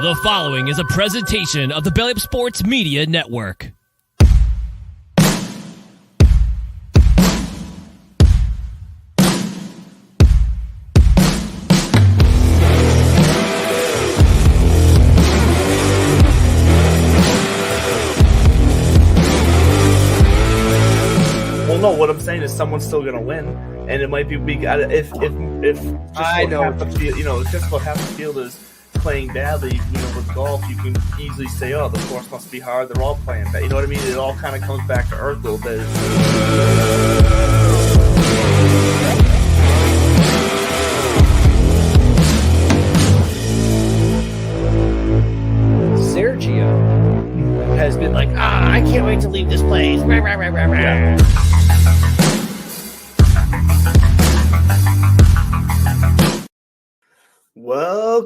The following is a presentation of the Belly Up Sports Media Network. Well, no, what I'm saying is someone's still going to win, and it might be if just I know half the field, if just about half the field is playing badly, with golf, you can easily say, oh, the course must be hard. They're all playing bad. You know what I mean? It all kind of comes back to earth a little bit. Sergio has been like, I can't wait to leave this place. Rah, rah, rah, rah, rah. Yeah.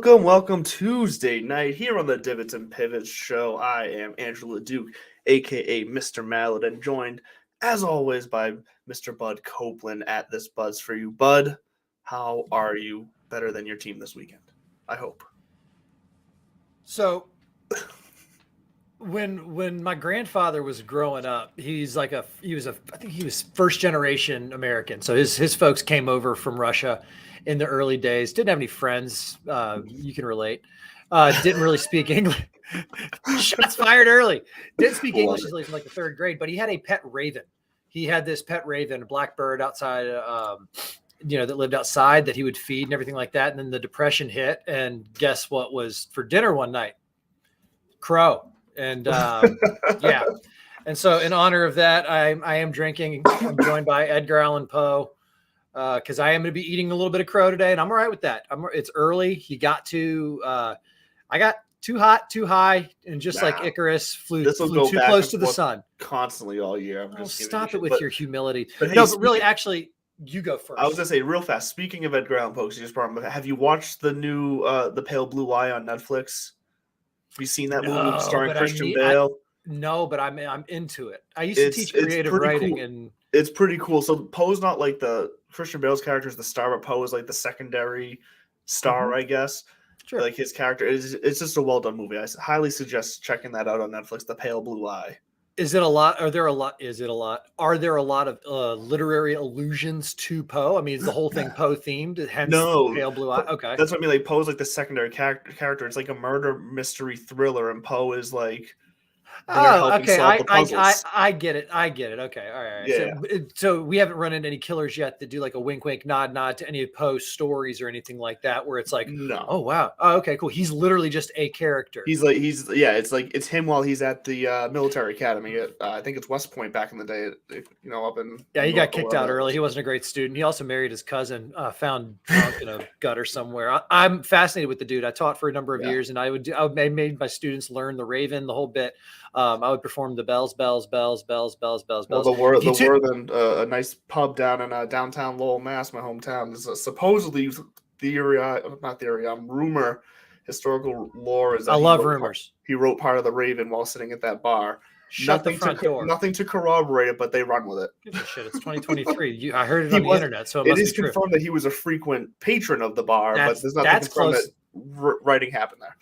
Welcome Tuesday night here on the Divots and Pivots show. I am Andrew LeDuc, aka Mr. Mallet, and joined, as always, by Mr. Bud Copeland at This Buzz for You. Bud, how are you? Better than your team this weekend, I hope. So when my grandfather was growing up, I think he was first generation American. So his folks came over from Russia in the early days. Didn't have any friends. You can relate. Didn't really speak English. Shots fired early. Didn't speak English until he was in like the third grade, but he had a pet raven. He had this pet raven, a black bird outside, that lived outside that he would feed and everything like that. And then the Depression hit, and guess what was for dinner one night? Crow. And yeah. And so in honor of that, I am drinking. I'm joined by Edgar Allan Poe. Because I am going to be eating a little bit of crow today, and I'm all right with that. It's early. I got too hot, too high, and just like Icarus, flew too close to the sun. Constantly all year. Stop it with your humility. But really, actually, you go first. I was going to say real fast, speaking of Edgar Allan Poe, you just brought him, have you watched the new The Pale Blue Eye on Netflix? Have you seen that movie starring Christian Bale? No, but I'm into it. I used to teach creative writing, and it's pretty cool. So Poe's not like the Christian Bale's character is the star, but Poe is like the secondary star, I guess. Sure. Like his character it's just a well done movie. I highly suggest checking that out on Netflix. The Pale Blue Eye. Is it a lot? Are there a lot of literary allusions to Poe? I mean, is the whole thing Poe themed? Hence no, Pale Blue Eye. Okay, that's what I mean. Like Poe's like the secondary character. It's like a murder mystery thriller, and Poe is like. Oh, okay. I get it. Okay. All right. Yeah. So we haven't run into any killers yet that do like a wink, wink, nod, nod to any of Poe's stories or anything like that, where it's like, no. Oh, wow. Oh, okay, cool. He's literally just a character. It's him while he's at the military academy at, I think it's West Point back in the day, up in. Yeah, he got kicked out early. He wasn't a great student. He also married his cousin, found drunk in a gutter somewhere. I'm fascinated with the dude. I taught for a number of years, and I made my students learn the Raven, the whole bit. I would perform the bells. Well, the Worthen, a nice pub down in downtown Lowell, Mass, my hometown. Is supposedly rumor, historical lore is that I love rumors. He wrote part of the Raven while sitting at that bar. Shut the front door. Nothing to corroborate it, but they run with it. Shit, it's 2023. I heard it on the internet, so it is confirmed that he was a frequent patron of the bar, but there's nothing confirmed that writing happened there.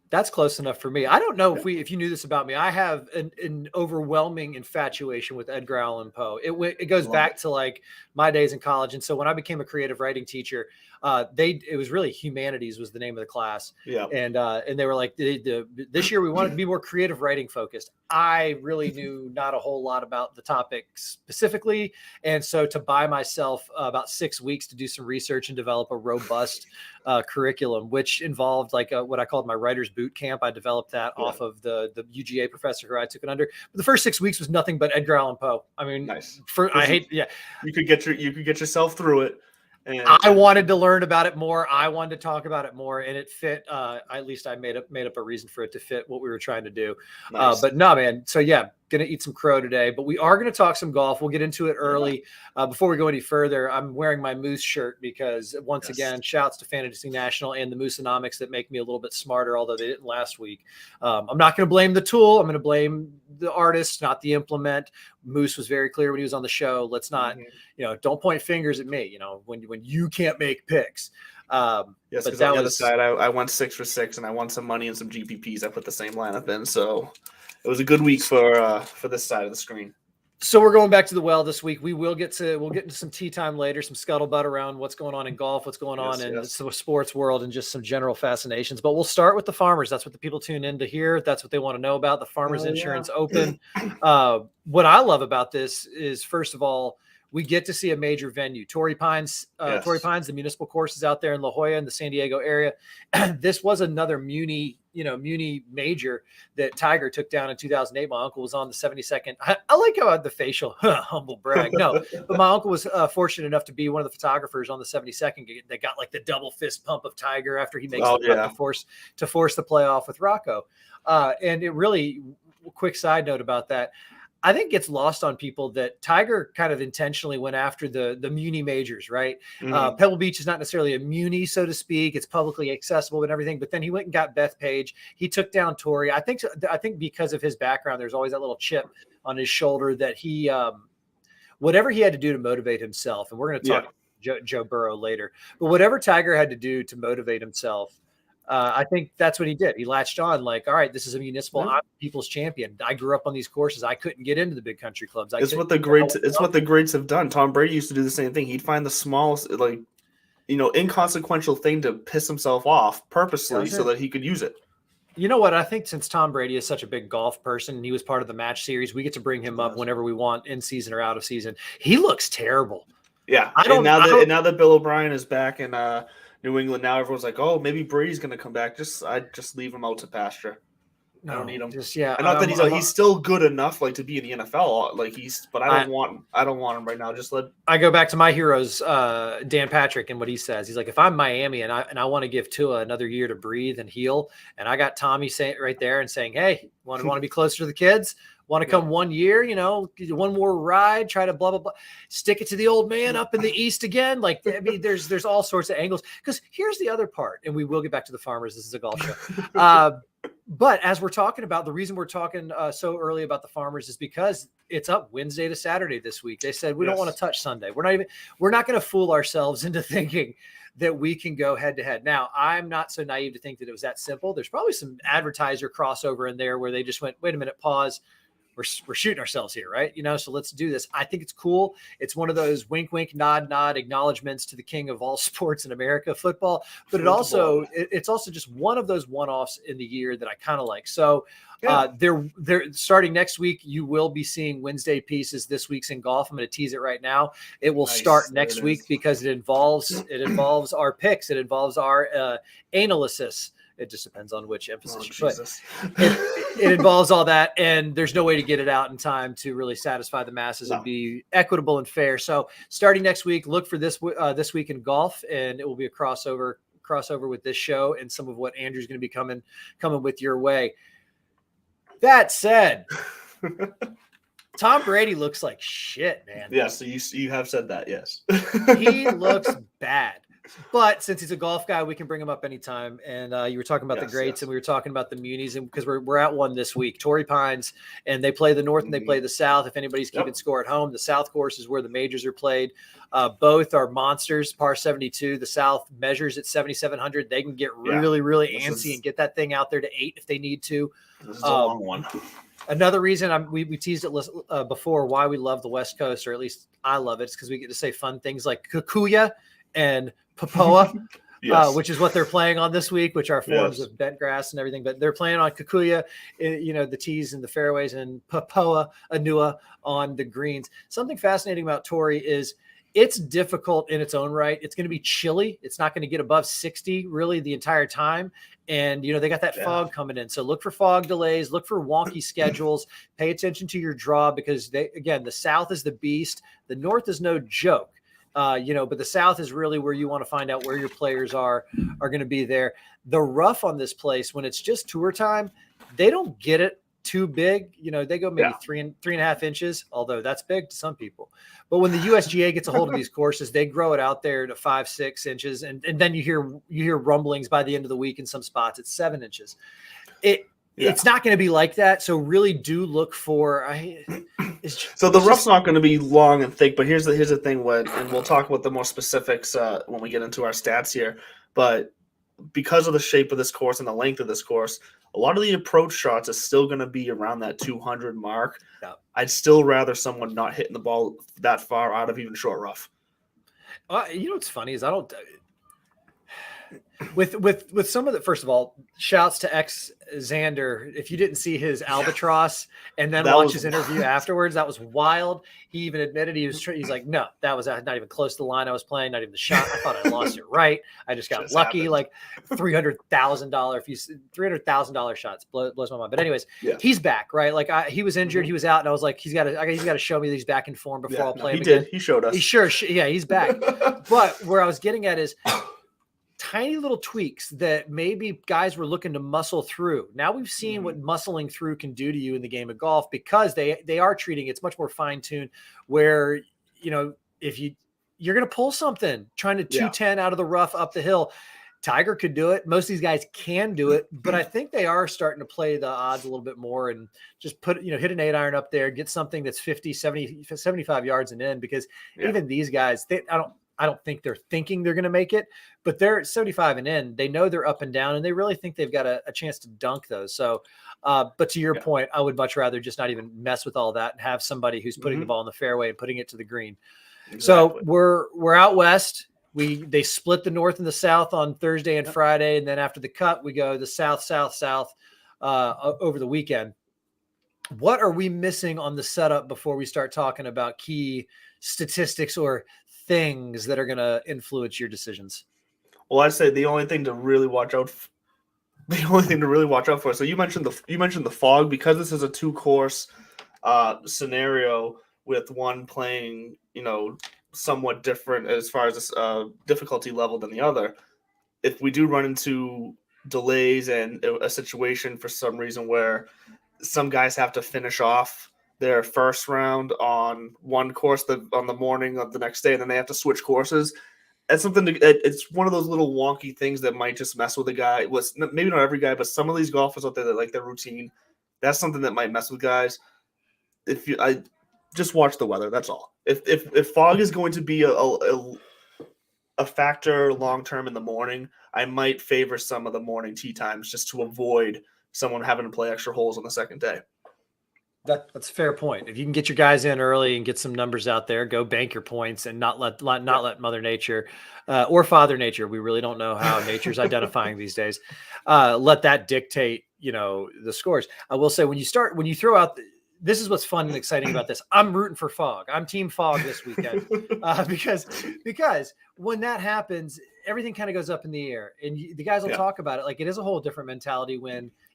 That's close enough for me. I don't know if you knew this about me. I have an overwhelming infatuation with Edgar Allan Poe. It goes back to like my days in college. And so when I became a creative writing teacher, it was really humanities was the name of the class. Yeah. And they were like, this year we wanted to be more creative writing focused. I really knew not a whole lot about the topic specifically. And so to buy myself about 6 weeks to do some research and develop a robust curriculum, which involved like what I called my writer's boot camp. I developed that off of the UGA professor who I took it under. But the first 6 weeks was nothing but Edgar Allan Poe. I mean, nice. You could get yourself through it. And I wanted to learn about it more. I wanted to talk about it more, and it fit. At least I made up a reason for it to fit what we were trying to do. Nice. But no, man. So yeah, going to eat some crow today, but we are going to talk some golf. We'll get into it early. Before we go any further, I'm wearing my Moose shirt because once again, shouts to Fantasy National and the Mooseonomics that make me a little bit smarter, although they didn't last week. I'm not going to blame the tool. I'm going to blame the artist, not the implement. Moose was very clear when he was on the show. Let's not, don't point fingers at me, when you can't make picks. Yes, but because that on the other was side, I went 6 for 6, and I won some money and some GPPs. I put the same lineup in, so it was a good week for this side of the screen. So we're going back to the well this week. We'll get into some tea time later, some scuttlebutt around what's going on in golf, what's going on in the sports world, and just some general fascinations. But we'll start with the Farmers. That's what the people tune in to hear. That's what they want to know about. The Farmers Insurance Open. What I love about this is, first of all, we get to see a major venue. Torrey Pines, the municipal course is out there in La Jolla in the San Diego area. This was another Muni major that Tiger took down in 2008. My uncle was on the 72nd. I like how I had the facial humble brag. No, but my uncle was fortunate enough to be one of the photographers on the 72nd that got like the double fist pump of Tiger after he makes the putt to force the playoff with Rocco. And it really, quick side note about that, I think gets lost on people that Tiger kind of intentionally went after the Muni majors, right? Mm-hmm. Pebble Beach is not necessarily a Muni, so to speak. It's publicly accessible and everything, but then he went and got Bethpage. He took down Torrey. I think because of his background, there's always that little chip on his shoulder that he, whatever he had to do to motivate himself, and we're going to talk Joe Burrow later, but whatever Tiger had to do to motivate himself, I think that's what he did. He latched on like, all right, this is a municipal I'm people's champion. I grew up on these courses. I couldn't get into the big country clubs. It's what the greats have done. Tom Brady used to do the same thing. He'd find the smallest, inconsequential thing to piss himself off purposely so that he could use it. You know what? I think since Tom Brady is such a big golf person and he was part of the match series, we get to bring him up whenever we want, in season or out of season. He looks terrible. Yeah. Now that Bill O'Brien is back in New England, now everyone's like, oh, maybe Brady's going to come back. I just leave him out to pasture. I don't need him. And not that he's still good enough to be in the NFL. But I don't want him right now. I go back to my heroes, Dan Patrick, and what he says. He's like, if I'm Miami and I want to give Tua another year to breathe and heal, and I got Tommy saying right there and saying, hey, want to be closer to the kids? Want to come 1 year, one more ride, try to blah, blah, blah, stick it to the old man up in the East again. There's all sorts of angles. Because here's the other part, and we will get back to the Farmers. This is a golf show. But as we're talking about, the reason we're talking so early about the Farmers is because it's up Wednesday to Saturday this week. They said we don't want to touch Sunday. We're not going to fool ourselves into thinking that we can go head to head. Now, I'm not so naive to think that it was that simple. There's probably some advertiser crossover in there where they just went, wait a minute, pause. We're shooting ourselves here, right? So let's do this. I think it's cool. It's one of those wink, wink, nod, nod acknowledgments to the king of all sports in America, football. But it's also just one of those one-offs in the year that I kind of like. So they're starting next week. You will be seeing Wednesday pieces. This week's in golf. I'm going to tease it right now. It will start next week because it involves our picks. It involves our analysis. It just depends on which emphasis you put. It involves all that, and there's no way to get it out in time to really satisfy the masses and be equitable and fair. So starting next week, look for this week in golf, and it will be a crossover with this show and some of what Andrew's going to be coming with your way. That said, Tom Brady looks like shit, man. Yeah, so you have said that, yes. He looks bad. But since he's a golf guy, we can bring him up anytime. And you were talking about the greats, and we were talking about the munis, and because we're at one this week, Torrey Pines, and they play the North and they play the South. If anybody's keeping score at home, the South course is where the majors are played. Both are monsters, par 72. The South measures at 7,700. They can get really, really antsy and get that thing out there to 8 if they need to. This is a long one. Another reason we teased it before why we love the West Coast, or at least I love it, is because we get to say fun things like Kikuya and Papoa, which is what they're playing on this week, which are forms of bent grass and everything. But they're playing on Kikuya, the tees and the fairways, and Papoa Anua on the greens. Something fascinating about Torrey is it's difficult in its own right. It's going to be chilly. It's not going to get above 60 really the entire time. And, they got that fog coming in. So look for fog delays, look for wonky schedules, pay attention to your draw because the South is the beast. The North is no joke. But the South is really where you want to find out where your players are going to be there. The rough on this place, when it's just tour time, they don't get it too big. They go maybe 3.5 inches, although that's big to some people. But when the USGA gets a hold of these courses, they grow it out there to 5-6 inches. And then you hear rumblings by the end of the week in some spots, it's 7 inches. It's not going to be like that. So really do look for. So the rough's not going to be long and thick, but here's the thing. And we'll talk about the more specifics when we get into our stats here. but because of the shape of this course and the length of this course, a lot of the approach shots is still going to be around that 200 mark. Yeah. I'd still rather someone not hitting the ball that far out of even short rough. You know what's funny is I don't with some of the, first of all, shouts to ex Xander. If you didn't see his albatross and then watch his interview afterwards, that was wild. He even admitted he's like, no, that was not even close to the line I was playing, not even the shot. I thought I lost it right. I just got lucky. Happened. Like $300,000 shots blows my mind. But anyways, he's back, right? Like he was injured, he was out, and I was like, he's got to show me that he's back in form before I'll play him again. He showed us. He's back. But where I was getting at is tiny little tweaks that maybe guys were looking to muscle through. Now we've seen what muscling through can do to you in the game of golf, because they are treating it's much more fine-tuned, where, you know, if you're going to pull something trying to 210 out of the rough up the hill, Tiger could do it. Most of these guys can do it, but I think they are starting to play the odds a little bit more and just hit an 8-iron up there, get something that's 50, 70, 75 yards and in, because even these guys, I don't think they're thinking they're going to make it, but they're at 75 and in. They know they're up and down, and they really think they've got a chance to dunk those. So, but to your point, I would much rather just not even mess with all that and have somebody who's putting the ball in the fairway and putting it to the green. Exactly. So we're out west. They split the north and the south on Thursday and Friday, and then after the cut, we go the south over the weekend. What are we missing on the setup before we start talking about key statistics or things that are going to influence your decisions? Well, I'd say the only thing to really watch out for. So you mentioned the fog, because this is a 2-course scenario with one playing, somewhat different as far as difficulty level than the other. If we do run into delays and a situation for some reason where some guys have to finish off their first round on one course on the morning of the next day, and then they have to switch courses. It's one of those little wonky things that might just mess with a guy. Maybe not every guy, but some of these golfers out there that like their routine, that's something that might mess with guys. I just watch the weather. That's all. If fog is going to be a factor long term in the morning, I might favor some of the morning tee times just to avoid someone having to play extra holes on the second day. That's a fair point. If you can get your guys in early and get some numbers out there, go bank your points and not let Mother Nature or Father Nature, we really don't know how nature's identifying these days, let that dictate, the scores. I will say when you throw out this is what's fun and exciting about this. I'm rooting for fog. I'm team fog this weekend because when that happens, everything kind of goes up in the air, and the guys will talk about it. Like, it is a whole different mentality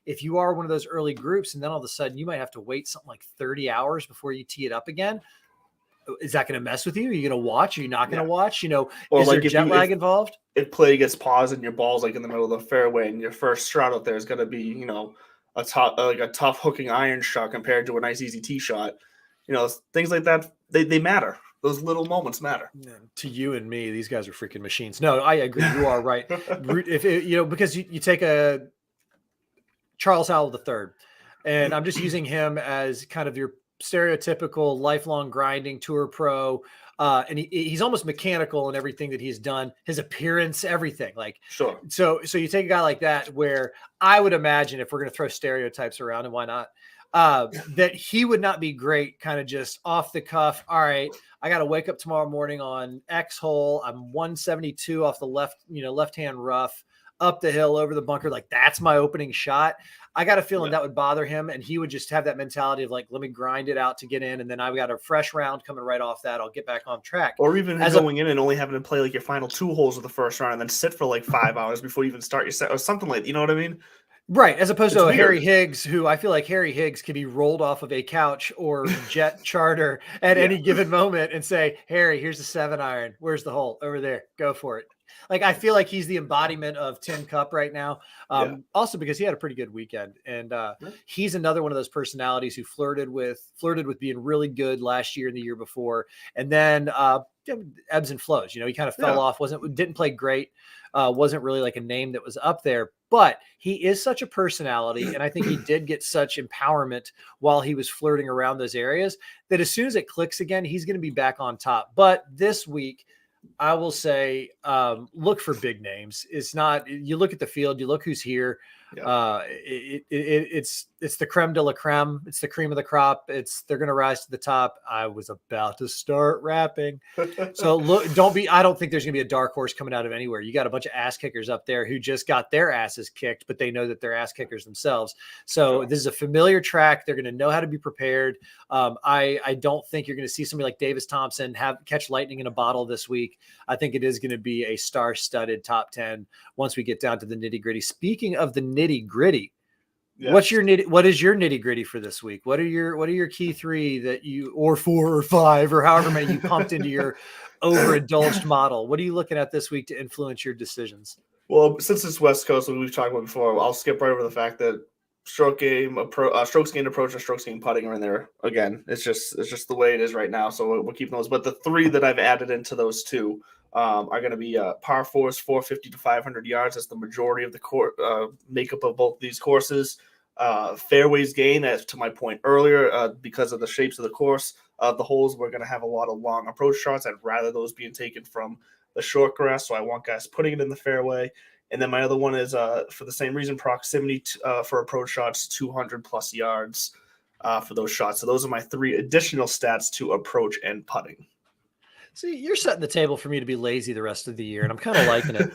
if you are one of those early groups, and then all of a sudden you might have to wait something like 30 hours before you tee it up again. Is that going to mess with you? Are you going to watch? Are you not going to watch? Or is there jet lag involved? If play gets paused and your ball's like in the middle of the fairway, and your first shot out there is going to be, a tough hooking iron shot compared to a nice easy tee shot. Things like that, they matter. Those little moments matter. Yeah, to you and me, these guys are freaking machines. No, I agree. You are right. Because you take a Charles Howell III, and I'm just using him as kind of your stereotypical lifelong grinding tour pro. And he's almost mechanical in everything that he's done, his appearance, everything. Like, sure. So you take a guy like that, where I would imagine, if we're going to throw stereotypes around, and why not, that he would not be great kind of just off the cuff. All right, I got to wake up tomorrow morning on X hole. I'm 172 off the left-hand rough, up the hill, over the bunker. Like, that's my opening shot. I got a feeling that would bother him, and he would just have that mentality of like, let me grind it out to get in, and then I've got a fresh round coming right off that. I'll get back on track. Or even going in and only having to play like your final 2 holes of the first round and then sit for like 5 hours before you even start your set, or something like, you know what I mean? Right, as opposed to Harry Higgs, who I feel like Harry Higgs could be rolled off of a couch or jet charter at any given moment and say, Harry, here's the 7-iron. Where's the hole? Over there. Go for it. Like, I feel like he's the embodiment of Tim Cup right now. Also because he had a pretty good weekend, and he's another one of those personalities who flirted with being really good last year and the year before, and then ebbs and flows. He kind of fell off. Didn't play great. Wasn't really like a name that was up there, but he is such a personality, and I think he did get such empowerment while he was flirting around those areas that as soon as it clicks again, he's going to be back on top. But this week, I will say, look for big names. It's not, you look at the field, you look who's here. Yeah. It's the creme de la creme. It's the cream of the crop. They're going to rise to the top. I was about to start rapping. So look, I don't think there's going to be a dark horse coming out of anywhere. You got a bunch of ass kickers up there who just got their asses kicked, but they know that they're ass kickers themselves. So this is a familiar track. They're going to know how to be prepared. I don't think you're going to see somebody like Davis Thompson catch lightning in a bottle this week. I think it is going to be a star-studded top 10 once we get down to the nitty-gritty. Speaking of the nitty-gritty, yes. What is your nitty-gritty for this week? What are your key three that you, or four or five or however many you pumped into your overindulged model? What are you looking at this week to influence your decisions? Well, since it's West Coast, we've talked about before, I'll skip right over the fact that strokes gained approach, and strokes gained putting are in there again. It's just the way it is right now. So we're keeping those. But the three that I've added into those two are going to be par fours, 450 to 500 yards. That's the majority of the makeup of both these courses. Fairways gain, as to my point earlier, because of the shapes of the course, the holes, we're going to have a lot of long approach shots. I'd rather those being taken from the short grass, so I want guys putting it in the fairway. And then my other one is for the same reason, proximity for approach shots, 200 plus yards for those shots. So those are my three additional stats to approach and putting. See, you're setting the table for me to be lazy the rest of the year, and I'm kind of liking it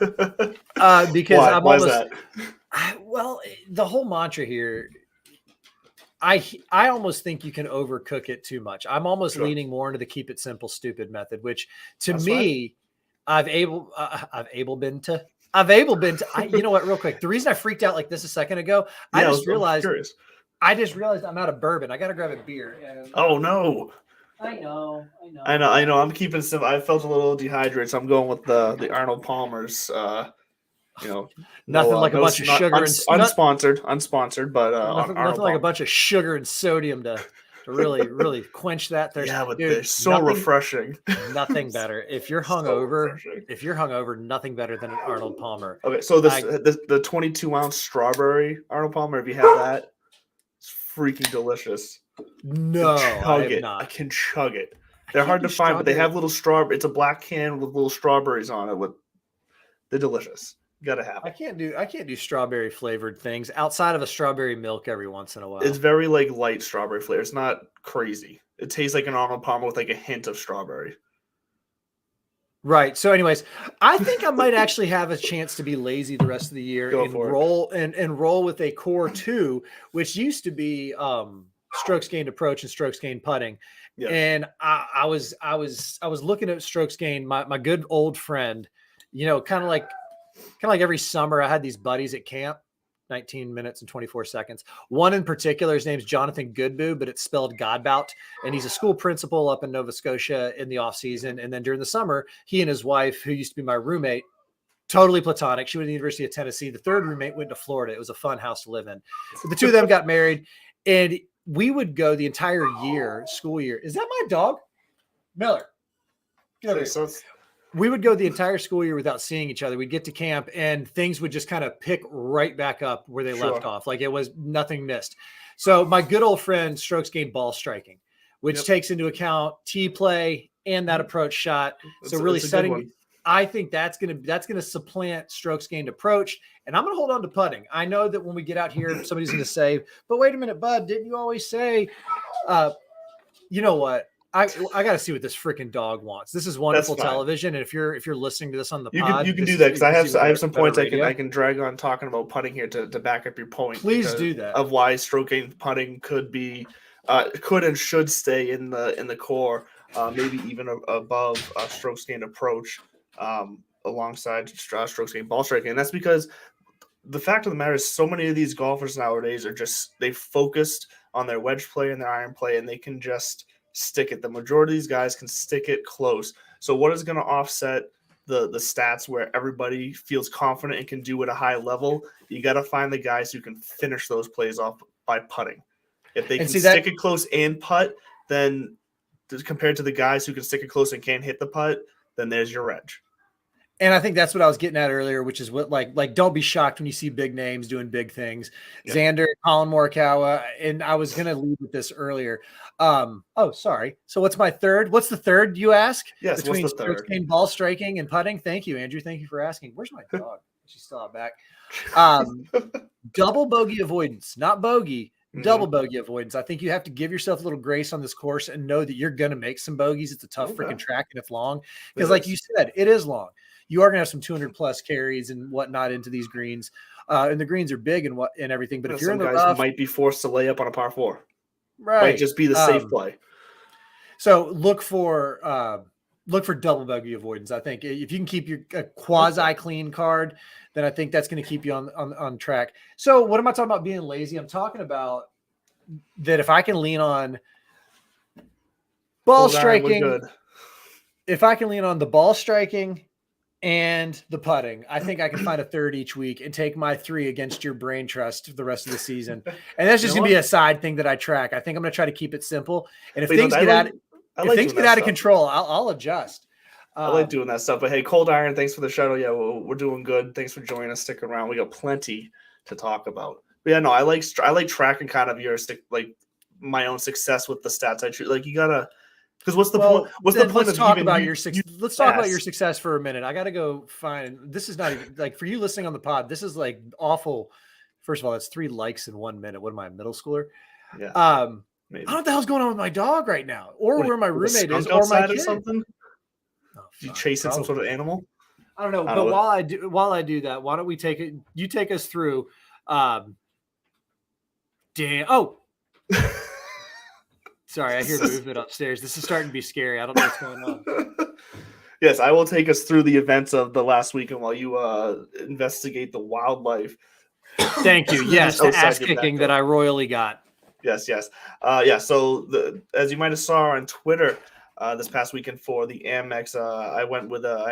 because Why? I'm Why almost. Is that? Well, the whole mantra here, I almost think you can overcook it too much. I'm almost leaning more into the keep it simple, stupid method, which to me, I've able been to. You know what? Real quick, the reason I freaked out like this a second ago, I just realized I'm out of bourbon. I got to grab a beer. Oh no. I know. I'm keeping some. I felt a little dehydrated, so I'm going with the Arnold Palmer's. Nothing like a bunch of sugar and unsponsored, but nothing like a bunch of sugar and sodium to really quench that thirst. Yeah, but they're so refreshing. Nothing better. If you're hungover, nothing better than an Arnold Palmer. Okay, so the 22-ounce strawberry Arnold Palmer, if you have that, it's freaking delicious. No, I have not. I can chug it. They're hard to find, but they have little strawberry. It's a black can with little strawberries on it. They're delicious. You gotta have it. I can't do strawberry flavored things outside of a strawberry milk every once in a while. It's very light strawberry flavor. It's not crazy. It tastes like an Arnold Palmer with a hint of strawberry. Right. So, anyways, I think I might actually have a chance to be lazy the rest of the year and roll with a core 2, which used to be strokes gained approach and strokes gained putting. Yes. And I was looking at strokes gained. My good old friend, kind of like every summer I had these buddies at camp, 19 minutes and 24 seconds. One in particular, his name's Jonathan Goodboo, but it's spelled Godbout. And he's a school principal up in Nova Scotia in the off season. And then during the summer, he and his wife, who used to be my roommate, totally platonic. She went to the University of Tennessee. The third roommate went to Florida. It was a fun house to live in. But the two of them got married, and we would go the entire school year. Is that my dog? Miller. Get over here. We would go the entire school year without seeing each other. We'd get to camp and things would just kind of pick right back up where they left off. Like it was nothing missed. So my good old friend strokes gained ball striking, which takes into account tee play and that approach shot. So really setting, I think that's going to supplant strokes gained approach. And I'm going to hold on to putting. I know that when we get out here, somebody's going to say, but wait a minute, bud, didn't you always say, you know what? I got to see what this freaking dog wants. This is wonderful television, and if you're listening to this on the pod, you can do that because I have some points I can drag on talking about putting here to back up your point. Please do that. Of why stroking putting could and should stay in the core, maybe even above strokes gained approach, alongside strokes gained ball striking, and that's because the fact of the matter is so many of these golfers nowadays are they focused on their wedge play and their iron play, and they can just stick it. The majority of these guys can stick it close. So what is going to offset the stats where everybody feels confident and can do at a high level? You got to find the guys who can finish those plays off by putting. If they can stick it close and putt, then compared to the guys who can stick it close and can't hit the putt, then there's your edge. And I think that's what I was getting at earlier, which is what like don't be shocked when you see big names doing big things. Yeah. Xander, Colin Morikawa, and I was going to lead with this earlier. Sorry. So what's my third? What's the third you ask? Yes, Between what's the strokes third? gained, ball striking, and putting? Thank you, Andrew. Thank you for asking. Where's my dog? She's still out back. Double bogey avoidance, not bogey. Double bogey avoidance. I think you have to give yourself a little grace on this course and know that you're going to make some bogeys. It's a tough freaking track and it's long. Because like you said, it is long. You are going to have some 200 plus carries and whatnot into these greens. And the greens are big and everything. But if you're in the rough, might be forced to lay up on a par 4. Right. Might just be the safe play. So look for double bogey avoidance. I think if you can keep your quasi clean card, then I think that's going to keep you on track. So what am I talking about being lazy? I'm talking about that if I can lean on ball striking, if I can lean on the ball striking and the putting, I think I can find a third each week and take my 3 against your brain trust for the rest of the season. And that's just going to be a side thing that I track. I think I'm going to try to keep it simple. And if things get out of control, I'll adjust. I like doing that stuff. But hey, Cold Iron, thanks for the shout out. Yeah, we're doing good. Thanks for joining us. Stick around. We got plenty to talk about. But yeah, no, I like tracking kind of your my own success with the stats. I treat like you gotta, because what's the point? What's the point? Let's talk about your success for a minute. I got to go find. This is not even like for you listening on the pod. This is like awful. First of all, that's 3 likes in 1 minute. What am I, a middle schooler? Yeah. Maybe. I don't know what the hell's going on with my dog right now, or where my roommate is, or my kid. Or something. You chasing some sort of animal? I don't know. But while I do that, why don't we take it? You take us through. Damn. Oh, sorry. I hear movement upstairs. This is starting to be scary. I don't know what's going on. Yes, I will take us through the events of the last weekend while you investigate the wildlife. Thank you. Yes, the ass kicking that I royally got. Yes. So as you might have saw on Twitter this past weekend for the Amex, I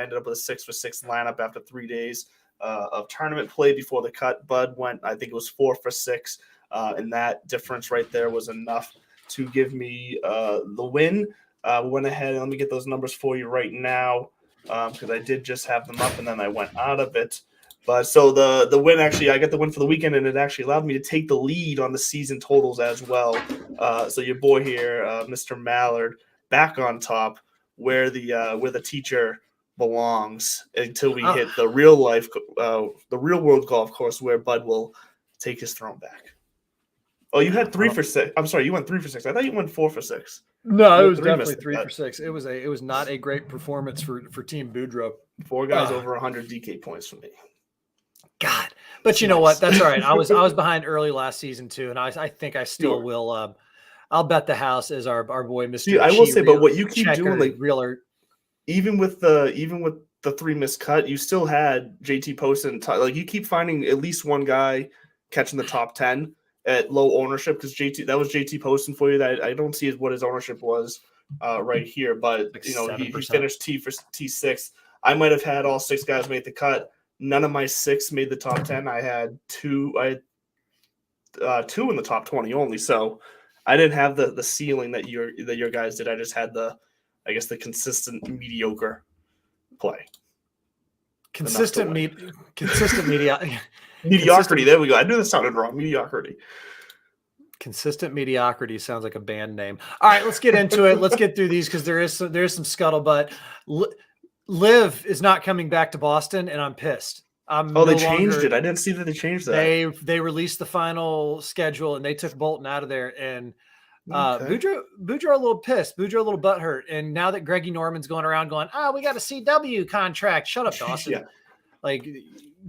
ended up with a 6 for 6 lineup after 3 days of tournament play before the cut. Bud went, I think it was 4 for 6, and that difference right there was enough to give me the win. We went ahead and let me get those numbers for you right now because I did just have them up and then I went out of it. But so the win, actually, I got the win for the weekend, and it actually allowed me to take the lead on the season totals as well. So your boy here, Mr. Mallard, back on top, where the teacher belongs until we hit the real world golf course where Bud will take his throne back. Oh, you had 3 for 6. I'm sorry, you went 3 for 6. I thought you went 4 for 6. No, it was definitely 3 for 6. It was not a great performance for Team Boudreaux. 4 guys over 100 DK points for me. God, but you know what? That's all right. I was behind early last season too, and I think I still will. I'll bet the house as our boy Mr. Dude, I will say, but what you keep doing, like realer, even with the 3 missed cut, you still had JT Poston. Like you keep finding at least one guy catching the top 10 at low ownership because that was JT Poston for you. That I don't see what his ownership was right here, but like he finished T6. I might have had all 6 guys make the cut. None of my 6 made the top 10. I had 2. I had 2 in the top 20 only. So I didn't have the ceiling that your guys did. I just had the consistent mediocre play. Consistent mediocrity. There we go. I knew that sounded wrong. Mediocrity. Consistent mediocrity sounds like a band name. All right, let's get into it. Let's get through these because there is some scuttlebutt. Liv is not coming back to Boston, and I'm pissed. They changed it. I didn't see that they changed that. They released the final schedule, and they took Bolton out of there. And Boudreaux a little pissed. Boudreaux a little butthurt. And now that Greggy Norman's going around going, we got a CW contract. Shut up, Dawson. Yeah. Like,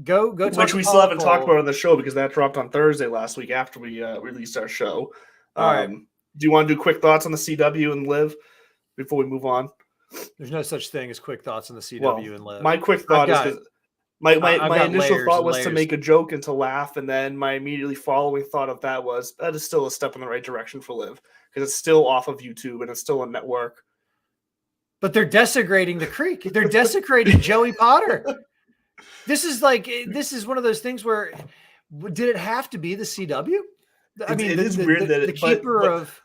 go. Which we still haven't talked about on the show because that dropped on Thursday last week after we released our show. All right. Do you want to do quick thoughts on the CW and Liv before we move on? There's no such thing as quick thoughts on the CW and Liv. My quick thought is my initial thought was to make a joke and to laugh, and then my immediately following thought of that was that is still a step in the right direction for Liv because it's still off of YouTube and it's still a network. But they're desecrating the creek. They're desecrating Joey Potter. This is one of those things where did it have to be the CW? I mean, it is weird that the keeper of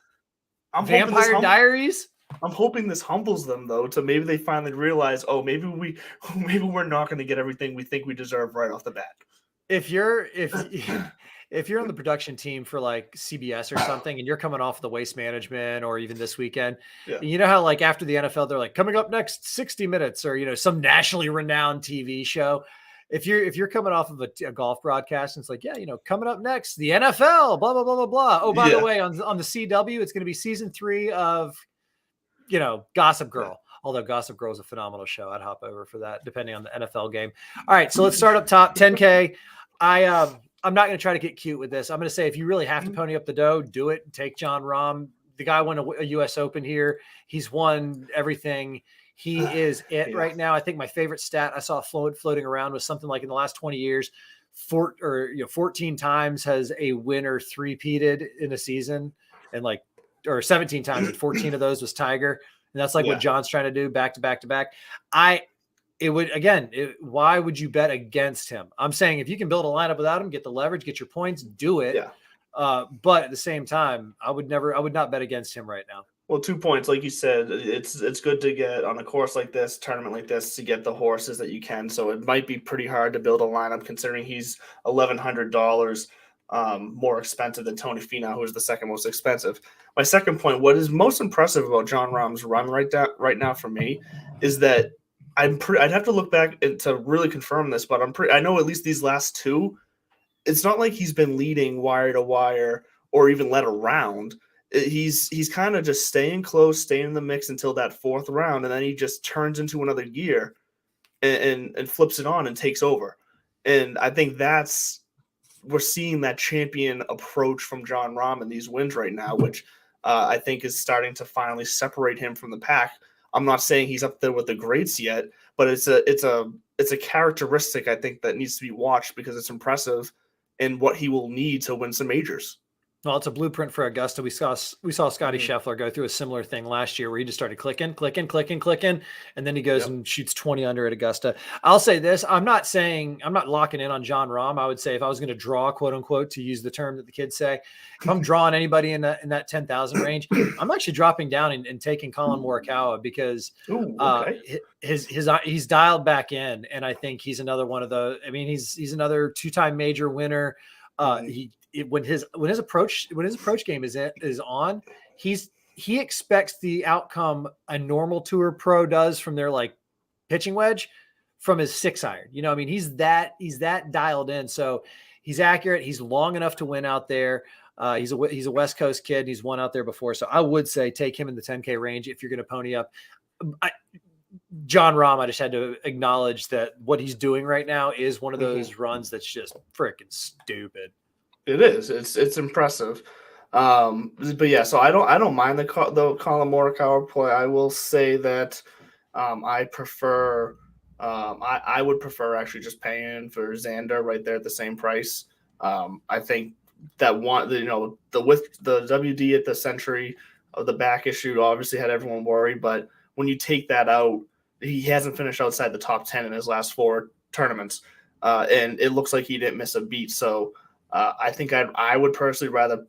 Vampire Diaries. I'm hoping this humbles them though, to maybe they finally realize, oh, maybe we're not going to get everything we think we deserve right off the bat. If you're if you're on the production team for like CBS or something, and you're coming off the Waste Management or even this weekend, Yeah. you know how like after the NFL they're like coming up next 60 Minutes or some nationally renowned TV show. If you're coming off of a golf broadcast and it's like, yeah, coming up next, the NFL, blah blah blah blah blah. Oh, by the way, on the CW, it's going to be season 3 of Gossip Girl. Yeah. Although Gossip Girl is a phenomenal show, I'd hop over for that, depending on the NFL game. All right, so let's start up top. 10K. I'm not going to try to get cute with this. I'm going to say if you really have to pony up the dough, do it. Take John Rahm. The guy won a U.S. Open here. He's won everything. He is it right now. I think my favorite stat I saw floating around was something like in the last 20 years, 14 times has a winner three-peated in a season, and or 17 times, and 14 of those was Tiger. And that's what John's trying to do back to back to back. Why would you bet against him? I'm saying if you can build a lineup without him, get the leverage, get your points, do it. Yeah. But at the same time, I would not bet against him right now. Well, 2 points, like you said, it's good to get on a course like this, tournament like this, to get the horses that you can. So it might be pretty hard to build a lineup considering he's $1,100 more expensive than Tony Finau, who is the second most expensive. My second point, what is most impressive about Jon Rahm's run right now for me is that I'd have to look back to really confirm this, but I know at least these last two, it's not like he's been leading wire to wire or even led a round. He's kind of just staying close, staying in the mix until that fourth round, and then he just turns into another gear and flips it on and takes over. And I think we're seeing that champion approach from Jon Rahm in these wins right now, which I think is starting to finally separate him from the pack. I'm not saying he's up there with the greats yet, but it's a characteristic I think that needs to be watched because it's impressive in what he will need to win some majors. Well, it's a blueprint for Augusta. We saw Scotty Scheffler go through a similar thing last year where he just started clicking, and then he goes and shoots 20 under at Augusta. I'll say this. I'm not locking in on Jon Rahm. I would say if I was going to draw, quote unquote, to use the term that the kids say, if I'm drawing anybody in that 10,000 range, I'm actually dropping down and taking Colin Morikawa because he's dialed back in. And I think he's another one of those. I mean, he's another 2-time major winner. When his approach game is on, he expects the outcome a normal tour pro does from their pitching wedge from his 6-iron. I mean, he's that dialed in. So he's accurate. He's long enough to win out there. He's a West Coast kid. And he's won out there before. So I would say take him in the 10K range if you're going to pony up. Jon Rahm, I just had to acknowledge that what he's doing right now is one of those runs that's just freaking stupid. It is. It's impressive. But yeah, so I don't mind the Colin Morikawa play. I will say that I prefer I would prefer actually just paying for Xander right there at the same price. I think that the WD at the Century of the back issue obviously had everyone worried, but when you take that out, he hasn't finished outside the top 10 in his last 4 tournaments, and it looks like he didn't miss a beat. So I think I would personally rather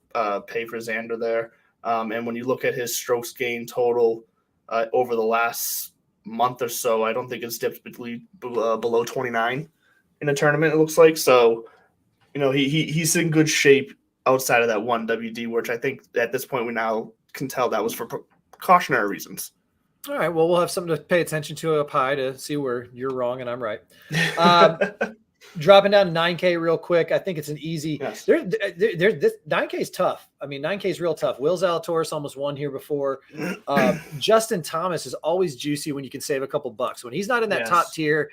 pay for Xander there. And when you look at his strokes gain total over the last month or so, I don't think it's dipped below 29 in a tournament, it looks like. So, he's in good shape outside of that one WD, which I think at this point we now can tell that was for precautionary reasons. All right. Well, we'll have something to pay attention to up high to see where you're wrong and I'm right. Dropping down to 9K real quick. I think it's an easy. Yes. 9K is tough. I mean, 9K is real tough. Will Zalatoris almost won here before. Justin Thomas is always juicy when you can save a couple bucks. When he's not in that top tier,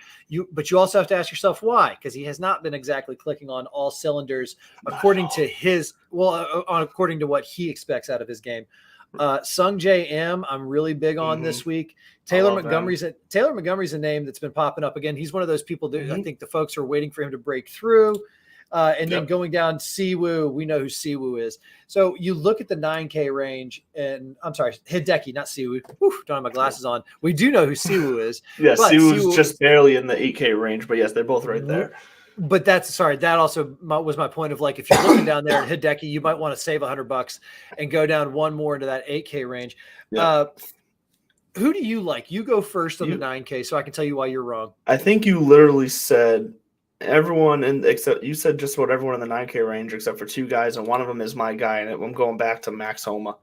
but you also have to ask yourself why, because he has not been exactly clicking on all cylinders according to what he expects out of his game. Sung J M, I'm really big on this week. Taylor Montgomery's a name that's been popping up again. He's one of those people that I think the folks are waiting for him to break through. Then going down Siwoo, we know who Siwoo is. So you look at the 9K range, and I'm sorry, Hideki, not Siwoo. Don't have my glasses on. We do know who Siwoo is. Yes, Siwoo's just barely in the 8K range, but yes, they're both right there. But that also was my point of if you're looking down there at Hideki, you might want to save $100 and go down one more into that 8K range. Yeah. Who do you like? You go first on the You- 9K so I can tell you why you're wrong. I think you literally said everyone except you said just about everyone in the 9K range except for two guys, and one of them is my guy, and I'm going back to Max Homa.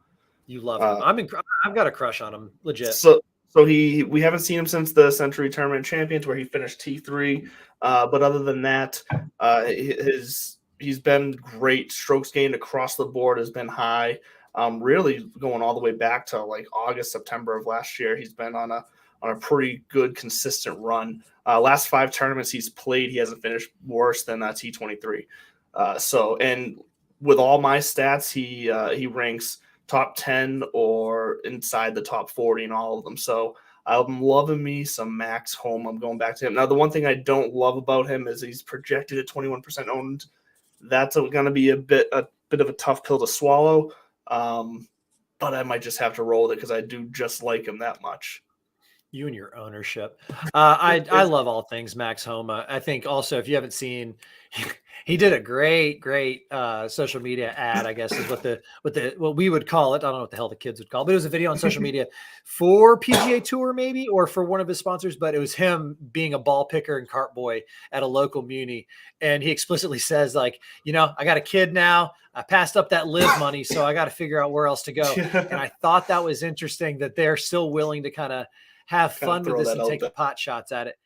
You love him. Uh, I've got a crush on him, legit. so we haven't seen him since the Century Tournament Champions where he finished T3. But other than that, he's been great. Strokes gained across the board has been high. Really going all the way back to like August, September of last year. He's been on a pretty good, consistent run. Last 5 tournaments he's played, he hasn't finished worse than T23. And with all my stats, he ranks top 10 or inside the top 40 in all of them. So I'm loving me some Max Home. I'm going back to him. Now, the one thing I don't love about him is he's projected at 21% owned. That's going to be a bit of a tough pill to swallow. But I might just have to roll with it because I do just like him that much. You and your ownership. I love all things Max Homa. I think also, if you haven't seen, he did a great social media ad, I guess is what we would call it. I don't know what the hell the kids would call it, but it was a video on social media for PGA Tour maybe, or for one of his sponsors, but it was him being a ball picker and cart boy at a local muni. And he explicitly says, like, I got a kid now. I passed up that live money, so I got to figure out where else to go. And I thought that was interesting that they're still willing to kind of have fun with this and take the pot shots at it.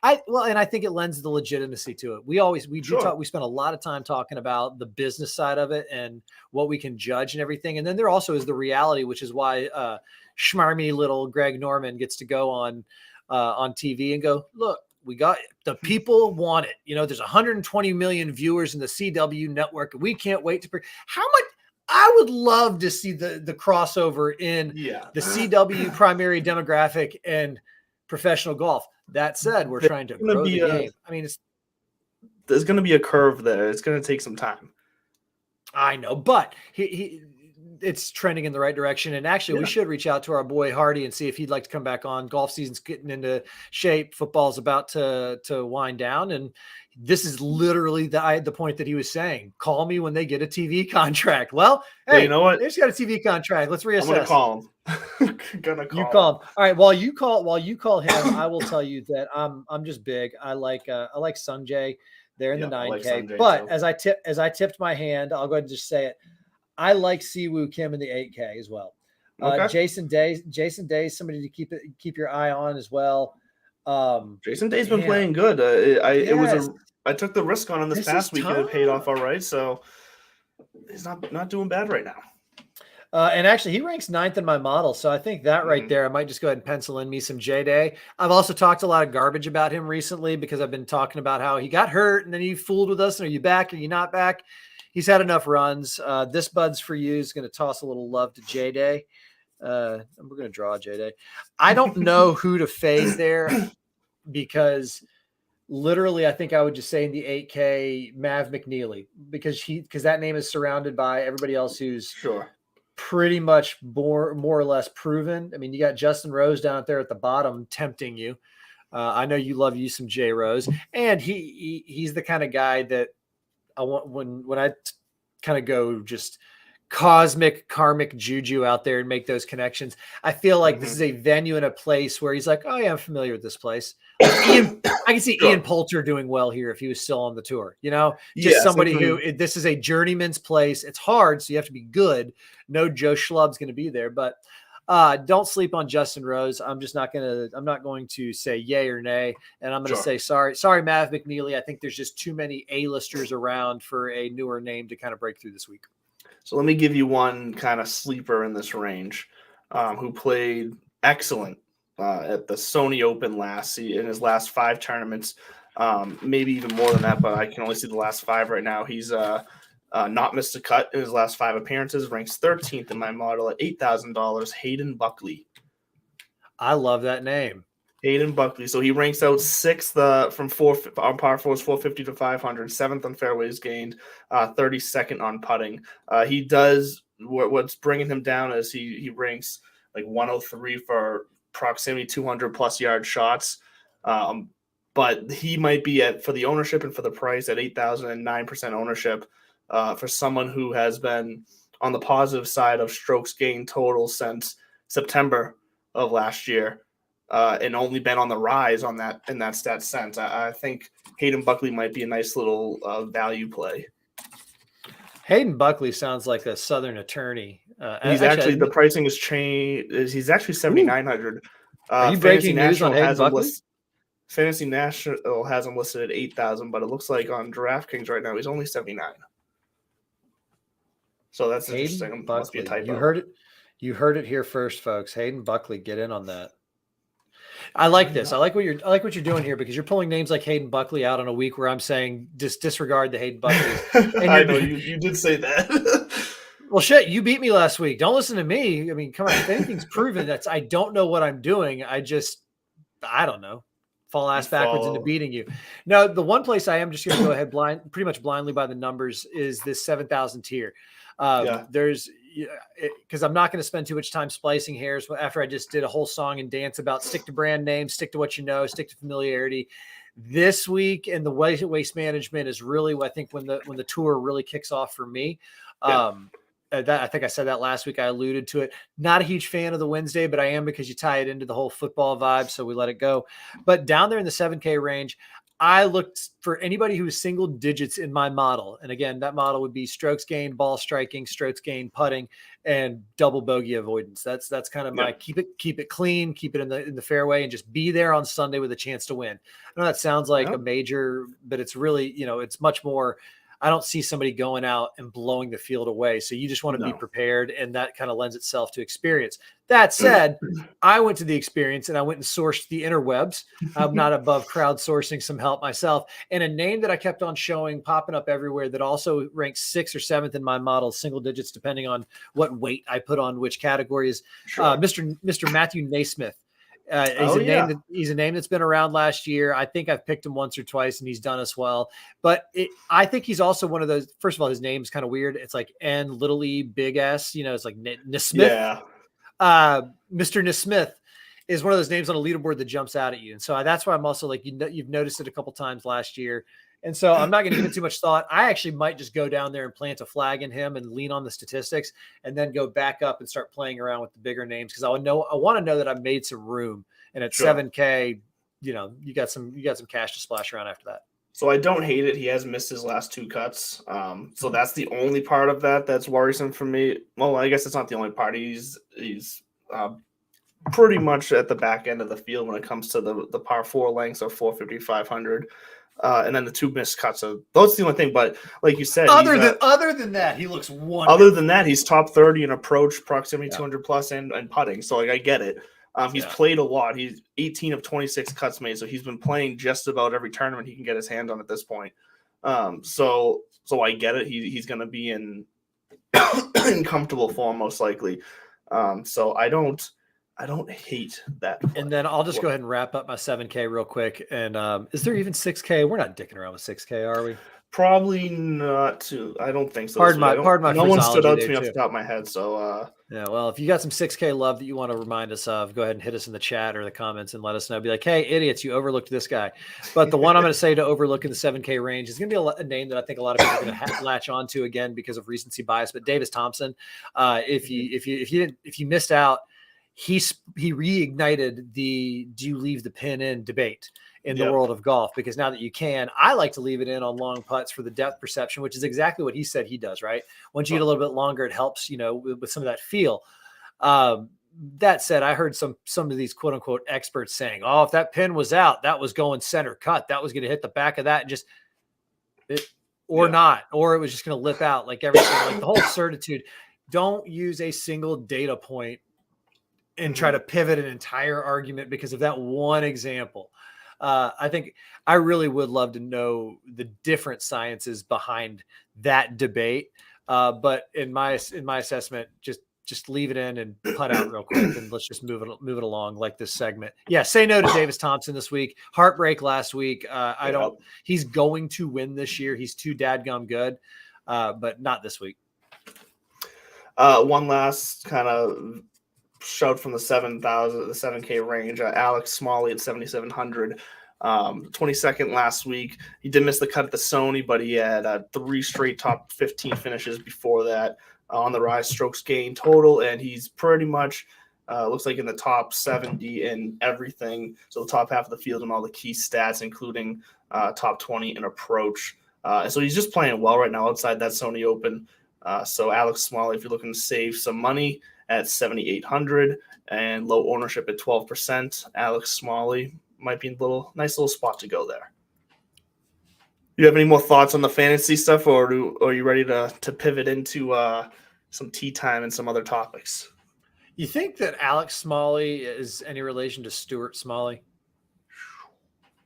And I think it lends the legitimacy to it. We spend a lot of time talking about the business side of it and what we can judge and everything. And then there also is the reality, which is why schmarmy little Greg Norman gets to go on TV and go, look, we got the people want it. There's 120 million viewers in the CW network, and we can't wait how much. I would love to see the crossover in the CW primary demographic and professional golf. That said, we're trying to grow the game. I mean, there's going to be a curve there. It's going to take some time. I know, but it's trending in the right direction. And actually, we should reach out to our boy Hardy and see if he'd like to come back on. Golf season's getting into shape. Football's about to wind down, and this is literally the point that he was saying. Call me when they get a TV contract. Well, hey, you know what? They just got a TV contract. Let's reassess. I'm gonna call him. You call him. All right. While you call him, I will tell you that I'm just big. I like Sanjay there in the 9K. Like, but too. as I tipped my hand, I'll go ahead and just say it. I like Siwoo Kim in the 8K as well. Okay. Jason Day, somebody to keep your eye on as well. Jason Day's been playing good. I took the risk on him this past week and it paid off all right. So he's not doing bad right now. And actually, he ranks 9th in my model. So I think that right there, I might just go ahead and pencil in me some J-Day. I've also talked a lot of garbage about him recently because I've been talking about how he got hurt and then he fooled with us. And are you back? Are you not back? He's had enough runs. This Bud's for you is going to toss a little love to J-Day. We're going to draw J-Day. I don't know who to phase there because literally I think I would just say in the 8K Mav McNeely because that name is surrounded by everybody else who's pretty much more or less proven. I mean, you got Justin Rose down there at the bottom tempting you. I know you love you some J Rose, and he's the kind of guy that I want when I kind of go just cosmic karmic juju out there and make those connections. I feel like this is a venue and a place where he's like, oh yeah, I'm familiar with this place. I can see Ian Poulter doing well here if he was still on the tour, somebody who this is a journeyman's place. It's hard. So you have to be good. No Joe Schlub's going to be there, but don't sleep on Justin Rose. I'm not going to say yay or nay. And I'm going to say, sorry, Mav McNeely. I think there's just too many A-listers around for a newer name to kind of break through this week. So let me give you one kind of sleeper in this range who played excellent at the Sony Open in his last 5 tournaments, maybe even more than that, but I can only see the last 5 right now. He's not missed a cut in his last 5 appearances, ranks 13th in my model at $8,000, Hayden Buckley. I love that name. Hayden Buckley. So he ranks out 6th from on par 4s, 450 to 500, 7th on fairways gained, 32nd on putting. He does what's bringing him down is he ranks like 103 for proximity 200 plus yard shots. But he might be for the ownership and for the price at 8,009% ownership for someone who has been on the positive side of strokes gained total since September of last year, and only been on the rise in that stat sense. I think Hayden Buckley might be a nice little value play. Hayden Buckley sounds like a Southern attorney. He's actually the pricing is changed. He's actually 7,900. Are you breaking news on Hayden Buckley? Fantasy National has him listed at 8,000, but it looks like on DraftKings right now he's only 79. So that's Hayden interesting. Buckley. Must be a typo. You heard it here first, folks. Hayden Buckley, get in on that. I like this. I like what you're doing here, because you're pulling names like Hayden Buckley out on a week where I'm saying disregard the Hayden Buckley. I know you did say that. Well, shit, you beat me last week. Don't listen to me. I mean, come on. If anything's proven, I don't know what I'm doing. I don't know. Fall ass backwards into beating you. Now, the one place I am just going to go ahead pretty much blindly by the numbers is this 7,000 tier. There's because I'm not going to spend too much time splicing hairs after I just did a whole song and dance about stick to brand names, stick to what you know, stick to familiarity. This week and the waste management is really, I think, when the tour really kicks off for me. I think I said that last week. I alluded to it. Not a huge fan of the Wednesday, but I am, because you tie it into the whole football vibe, so we let it go. But down there in the 7K range, I looked for anybody who was single digits in my model. And again, that model would be strokes gained, ball striking, strokes gained, putting, and double bogey avoidance. That's kind of my keep it clean, keep it in the fairway, and just be there on Sunday with a chance to win. I know that sounds like a major, but it's really, it's much more. I don't see somebody going out and blowing the field away. So you just want to be prepared, and that kind of lends itself to experience. That said, I went to the experience and I went and sourced the interwebs. I'm not above crowdsourcing some help myself. And a name that I kept on popping up everywhere that also ranks 6th or 7th in my model, single digits, depending on what weight I put on which category, is Mr. Matthew Naismith. He's a name that's been around last year. I think I've picked him once or twice and he's done us well, but I think he's also one of those. First of all, his name's kind of weird. It's like N little E big S, it's like Nesmith. Yeah. Mr. Nesmith is one of those names on a leaderboard that jumps out at you. And so that's why I'm also like, you've noticed it a couple times last year. And so I'm not going to give it too much thought. I actually might just go down there and plant a flag in him and lean on the statistics, and then go back up and start playing around with the bigger names, because I want to know that I've made some room. And at 7K, you got some cash to splash around after that. So I don't hate it. He has missed his last 2 cuts. So that's the only part of that's worrisome for me. Well, I guess it's not the only part. He's pretty much at the back end of the field when it comes to the par 4 lengths of 450, 500. And then the 2 missed cuts. So that's the only thing. But like you said, other than that, he looks wonderful. Other than that, he's top 30 in approach, proximity 200 plus, and putting. So I get it. He's played a lot. He's 18 of 26 cuts made. So he's been playing just about every tournament he can get his hand on at this point. So I get it. He's going to be in comfortable form most likely. So I don't hate that. And then I'll just go ahead and wrap up my 7K real quick. And is there even 6K? We're not dicking around with 6K, are we? Probably not. Too. I don't think so. Pardon my. No one stood out to me off the top of my head. So yeah. Well, if you got some 6K love that you want to remind us of, go ahead and hit us in the chat or the comments and let us know. Be like, hey, idiots, you overlooked this guy. But the one I'm going to say to overlook in the 7K range is going to be a name that I think a lot of people are going to latch onto again because of recency bias. But Davis Thompson, if you missed out, he reignited the do you leave the pin in debate in the world of golf, because now that you can, I like to leave it in on long putts for the depth perception, which is exactly what he said he does, right? Once you get a little bit longer, it helps, with some of that feel. That said, I heard some of these quote unquote experts saying, oh, if that pin was out, that was going center cut. That was going to hit the back of that and just not, or it was just going to lip out like everything, like the whole certitude. Don't use a single data point and try to pivot an entire argument because of that one example. I think I really would love to know the different sciences behind that debate. But in my assessment, just leave it in and putt out real quick, and let's just move it along like this segment. Yeah, say no to Davis Thompson this week. Heartbreak last week. He's going to win this year. He's too dadgum good, but not this week. One last kind of shout from the 7K range. Alex Smalley at 7,700. 22nd last week. He did miss the cut at the Sony, but he had 3 straight top 15 finishes before that on the rise, strokes gained total, and he's pretty much Looks like in the top 70 in everything. So the top half of the field and all the key stats, including top 20 in approach. So he's just playing well right now outside that Sony Open. So Alex Smalley, if you're looking to save some money at 7,800 and low ownership at 12%, Alex Smalley might be a nice little spot to go there. You have any more thoughts on the fantasy stuff, or are you ready to pivot into some tea time and some other topics? You think that Alex Smalley is any relation to Stuart Smalley?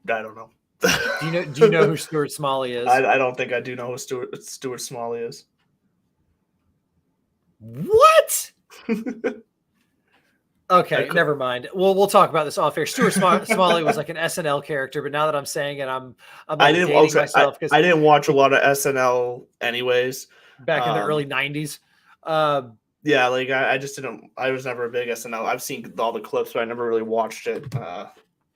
I don't know. Do you know who Stuart Smalley is? I don't think I do know who Stuart Smalley is. What? Okay, never mind. We'll talk about this off air. Stuart Smalley was like an SNL character, but now that I'm saying it, I'm dating myself because I didn't watch a lot of SNL anyways. Back in the early '90s. Yeah, like I just didn't. I was never a big SNL. I've seen all the clips, but I never really watched it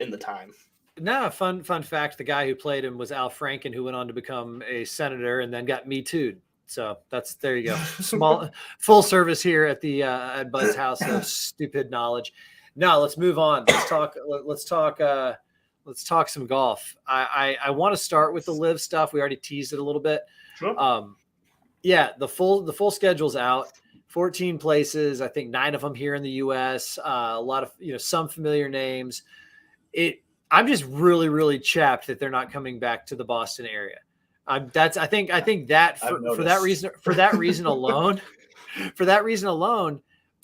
in the time. No, fun fact: the guy who played him was Al Franken, who went on to become a senator and then got Me Too'd. So there you go. Small full service here at the at Bud's house of stupid knowledge. Now let's move on. Let's talk some golf. I want to start with the live stuff. We already teased it a little bit. Sure. Yeah, the full schedule's out. 14 places. I think 9 of them here in the U.S. A lot of some familiar names. I'm just really, really chapped that they're not coming back to the Boston area. I think that for that reason alone,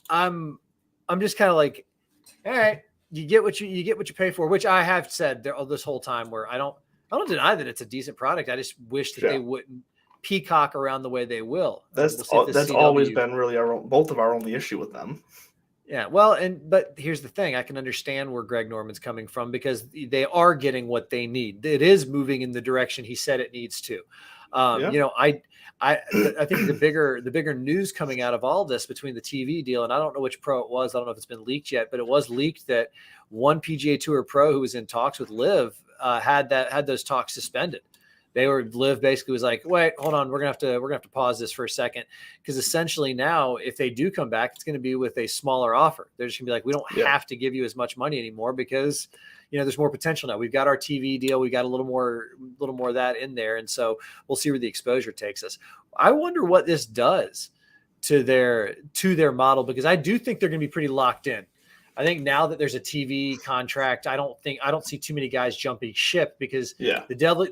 I'm just kind of like, all right, you get what you pay for, which I have said this whole time. Where I don't deny that it's a decent product. I just wish that they wouldn't peacock around the way they will. That's always been really both of our only issue with them. Yeah, well, but here's the thing. I can understand where Greg Norman's coming from because they are getting what they need. It is moving in the direction he said it needs to. I think the bigger news coming out of all this between the TV deal, and I don't know which pro it was. I don't know if it's been leaked yet, but it was leaked that one PGA Tour pro who was in talks with Liv had those talks suspended. Liv basically was like, wait, hold on. We're going to have to pause this for a second. Because essentially now, if they do come back, it's going to be with a smaller offer. They're just gonna be like, we don't have to give you as much money anymore because, there's more potential now. We've got our TV deal. We got a little more of that in there. And so we'll see where the exposure takes us. I wonder what this does to their model, because I do think they're going to be pretty locked in. I think now that there's a TV contract, I don't see too many guys jumping ship because the devil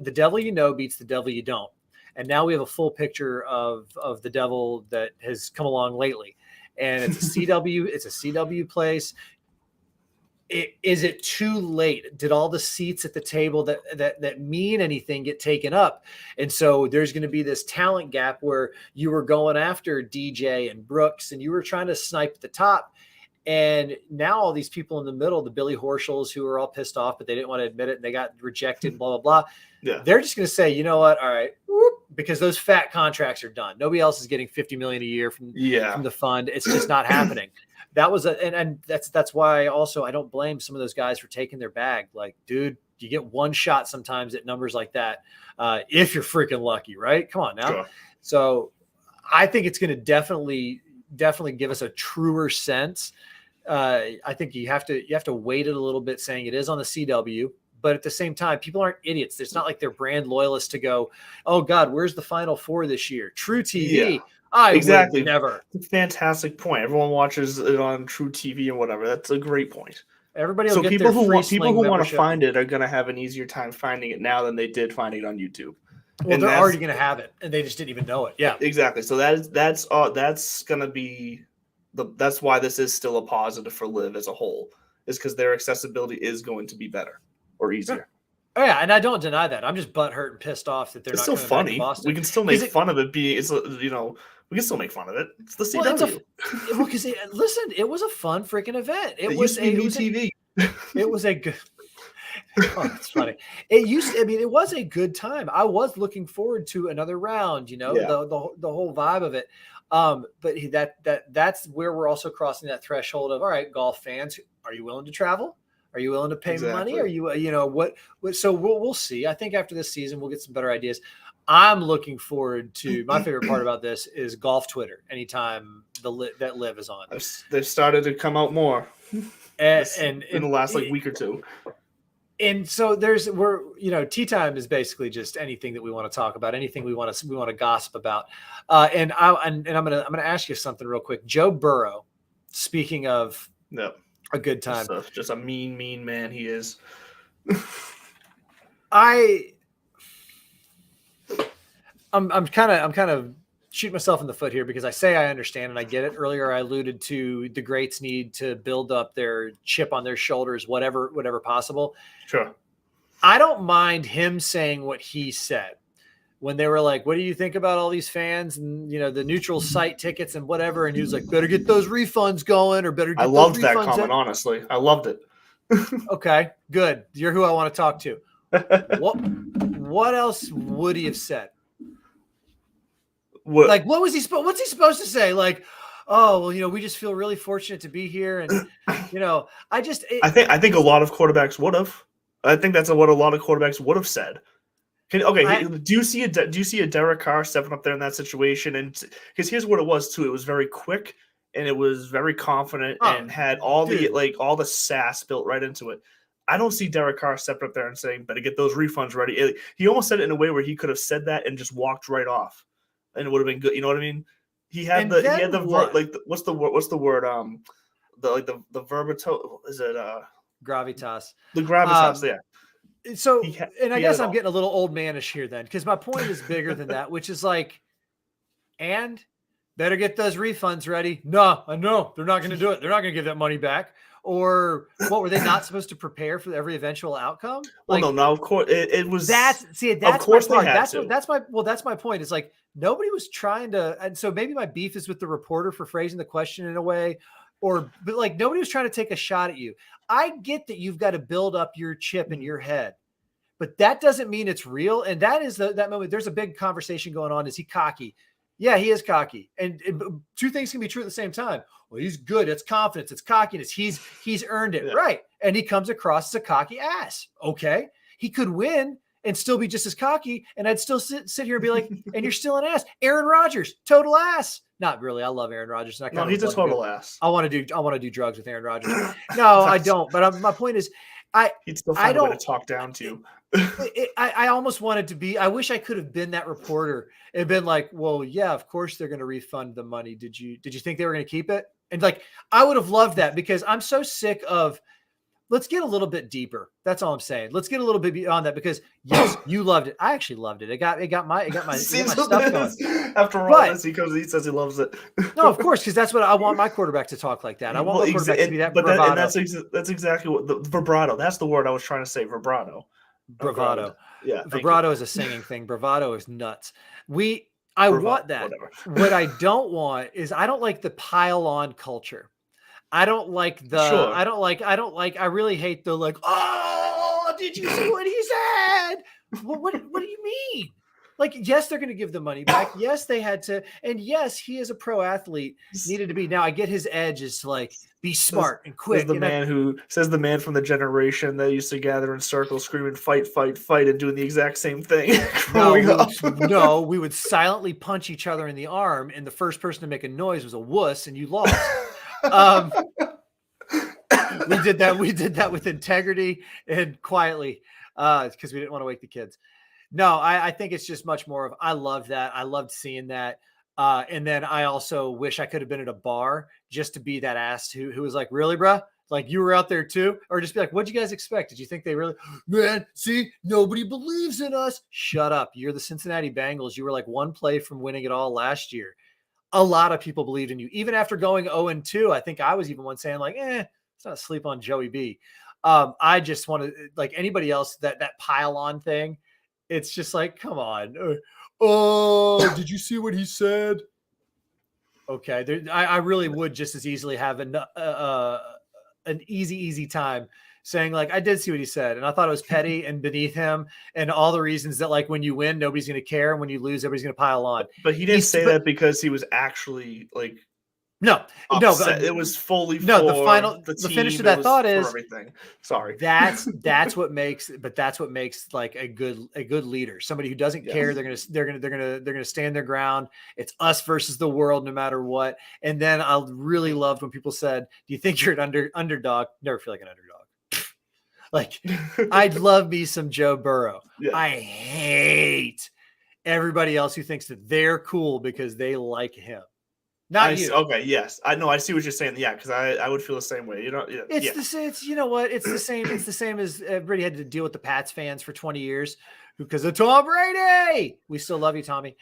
beats the devil you don't. And now we have a full picture of the devil that has come along lately. And it's a CW place. Is it too late? Did all the seats at the table that mean anything get taken up? And so there's going to be this talent gap where you were going after DJ and Brooks and you were trying to snipe at the top. And now all these people in the middle, the Billy Horschels, who are all pissed off, but they didn't want to admit it, and they got rejected, blah, blah, blah. Yeah. They're just going to say, you know what? All right. Whoop, because those fat contracts are done. Nobody else is getting $50 million a year from the fund. It's just not happening. That was and that's why also I don't blame some of those guys for taking their bag. Like, dude, you get one shot sometimes at numbers like that. If you're freaking lucky, right? Come on now. Sure. So I think it's going to definitely give us a truer sense. I think you have to weight it a little bit, saying it is on the CW, but at the same time, people aren't idiots. It's not like they're brand loyalists to go, oh God, where's the Final Four this year? True TV. Yeah, exactly. Would never. Fantastic point. Everyone watches it on True TV and whatever. That's a great point. Everybody will get people who want to find it are going to have an easier time finding it now than they did finding it on YouTube. Well, they're already going to have it, and they just didn't even know it. Yeah, exactly. So that's going to be that's why this is still a positive for Liv as a whole, is because their accessibility is going to be better or easier. Oh yeah, and I don't deny that. I'm just butthurt and pissed off that they're not still funny. Back to Boston. We can still make fun of it being. We can still make fun of it. It's the CW. Well, because listen, it was a fun freaking event. It was a new TV. It was a good. Oh, that's funny. It was a good time. I was looking forward to another round, the whole vibe of it. But that's where we're also crossing that threshold of, all right, golf fans, are you willing to travel? Are you willing to pay money? Are you, what? So we'll see. I think after this season, we'll get some better ideas. I'm looking forward to my favorite part about this is golf Twitter. Anytime that Liv is on, they've started to come out more and in the last like week or two. And so tea time is basically just anything that we want to talk about, anything we want to gossip about. And I'm gonna ask you something real quick. Joe Burrow, speaking of a good time, just a mean man he is. I'm kind of shooting myself in the foot here because I say I understand and I get it. Earlier, I alluded to the greats need to build up their chip on their shoulders, whatever possible. Sure. I don't mind him saying what he said when they were like, "What do you think about all these fans and the neutral site tickets and whatever?" And he was like, "Better get those refunds going, or better." I loved that comment. Honestly, I loved it. Okay, good. You're who I want to talk to. What else would he have said? Like, what's he supposed to say? Like, oh, well, we just feel really fortunate to be here, and I think a lot of quarterbacks would have. I think that's what a lot of quarterbacks would have said. Do you see a Derek Carr stepping up there in that situation? And because here's what it was too, it was very quick and it was very confident and had all the sass built right into it. I don't see Derek Carr stepping up there and saying, "Better get those refunds ready." He almost said it in a way where he could have said that and just walked right off. And it would have been good. You know what I mean? He had what's the word? The verbato, is it gravitas? The gravitas, yeah. So, I guess I'm getting a little old manish here then, because my point is bigger than that, which is like, and better get those refunds ready. No, I know they're not going to do it. They're not going to give that money back. Or what, were they not supposed to prepare for every eventual outcome? Well, no, of course it was. That's of course my part. That's my point. It's like nobody was trying to, and so maybe my beef is with the reporter for phrasing the question in a way, but like nobody was trying to take a shot at you. I get that you've got to build up your chip in your head, but that doesn't mean it's real. And that is that moment. There's a big conversation going on. Is he cocky? Yeah, he is cocky. And two things can be true at the same time. Well, he's good. It's confidence. It's cockiness. He's earned it. Yeah. Right. And he comes across as a cocky ass. Okay. He could win and still be just as cocky. And I'd still sit here and be like, and you're still an ass. Aaron Rodgers, total ass. Not really. I love Aaron Rodgers. No, he's a total ass. I want to do drugs with Aaron Rodgers. No, I don't. But my point is, he'd still find a way to talk down to you. I almost wanted to be. I wish I could have been that reporter and been like, "Well, yeah, of course they're going to refund the money. Did you think they were going to keep it?" And like, I would have loved that because I'm so sick of. Let's get a little bit deeper. That's all I'm saying. Let's get a little bit beyond that because yes, you loved it. I actually loved it. It got my stuff going. After all this, he says he loves it. No, of course, because that's what I want my quarterback to talk like that. I want my quarterback to be that bravado. And that's exactly what the vibrato. That's the word I was trying to say. Vibrato. Bravado. Yeah. Vibrato is a singing thing. Bravado is nuts. I want that. Whatever. What I don't want is I don't like the pile on culture. I don't like the, sure. I really hate the like, oh, did you see what he said? What do you mean? Like, yes, they're going to give the money back. Yes, they had to. And yes, he is a pro athlete, needed to be. Now I get his edge is to like, be smart and quick. The man from the generation that used to gather in circles, screaming, fight, fight, fight, and doing the exact same thing. No, we would silently punch each other in the arm. And the first person to make a noise was a wuss and you lost. We did that with integrity and quietly because we didn't want to wake the kids. No, I think it's just much more of I loved that. I loved seeing that. And then I also wish I could have been at a bar just to be that ass who was like, really, bro? Like you were out there too? Or just be like, what'd you guys expect? Did you think they really, man, see, nobody believes in us. Shut up. You're the Cincinnati Bengals. You were like one play from winning it all last year. A lot of people believed in you. Even after going 0-2, I think I was even one saying like, let's not sleep on Joey B. I just want to, like anybody else, that pile on thing. It's just like, come on. Oh, did you see what he said? Okay. I really would just as easily have an easy time saying like, I did see what he said. And I thought it was petty and beneath him and all the reasons that like when you win, nobody's going to care. And when you lose, everybody's going to pile on. But he didn't say that because he was actually like No, upset. It was fully no. for The team. finish of It that was thought for is everything. Sorry. that's what makes like a good leader, somebody who doesn't care. They're gonna stand their ground. It's us versus the world, no matter what. And then I really loved when people said, "Do you think you're an underdog?" Never feel like an underdog. Like, I'd love me some Joe Burrow. Yeah. I hate everybody else who thinks that they're cool because they like him. Not you. Okay, yes. I know. I see what you're saying. Yeah, because I would feel the same way. It's you know what? It's the same. It's the same as everybody had to deal with the Pats fans for 20 years because of Tom Brady. We still love you, Tommy.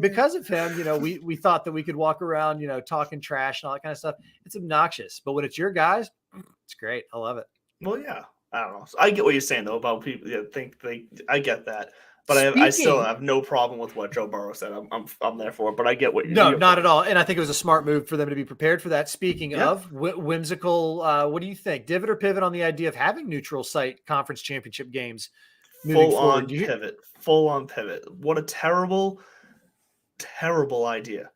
Because of him, we thought that we could walk around, talking trash and all that kind of stuff. It's obnoxious. But when it's your guys, it's great. I love it. Well, yeah. I don't know. So I get what you're saying though about people. Yeah, I get that. But I still have no problem with what Joe Burrow said. I'm there for it. But I get what you're No, not at all. And I think it was a smart move for them to be prepared for that. Speaking of whimsical, what do you think? Divot or pivot on the idea of having neutral site conference championship games moving forward? Full on pivot. What a terrible, terrible idea.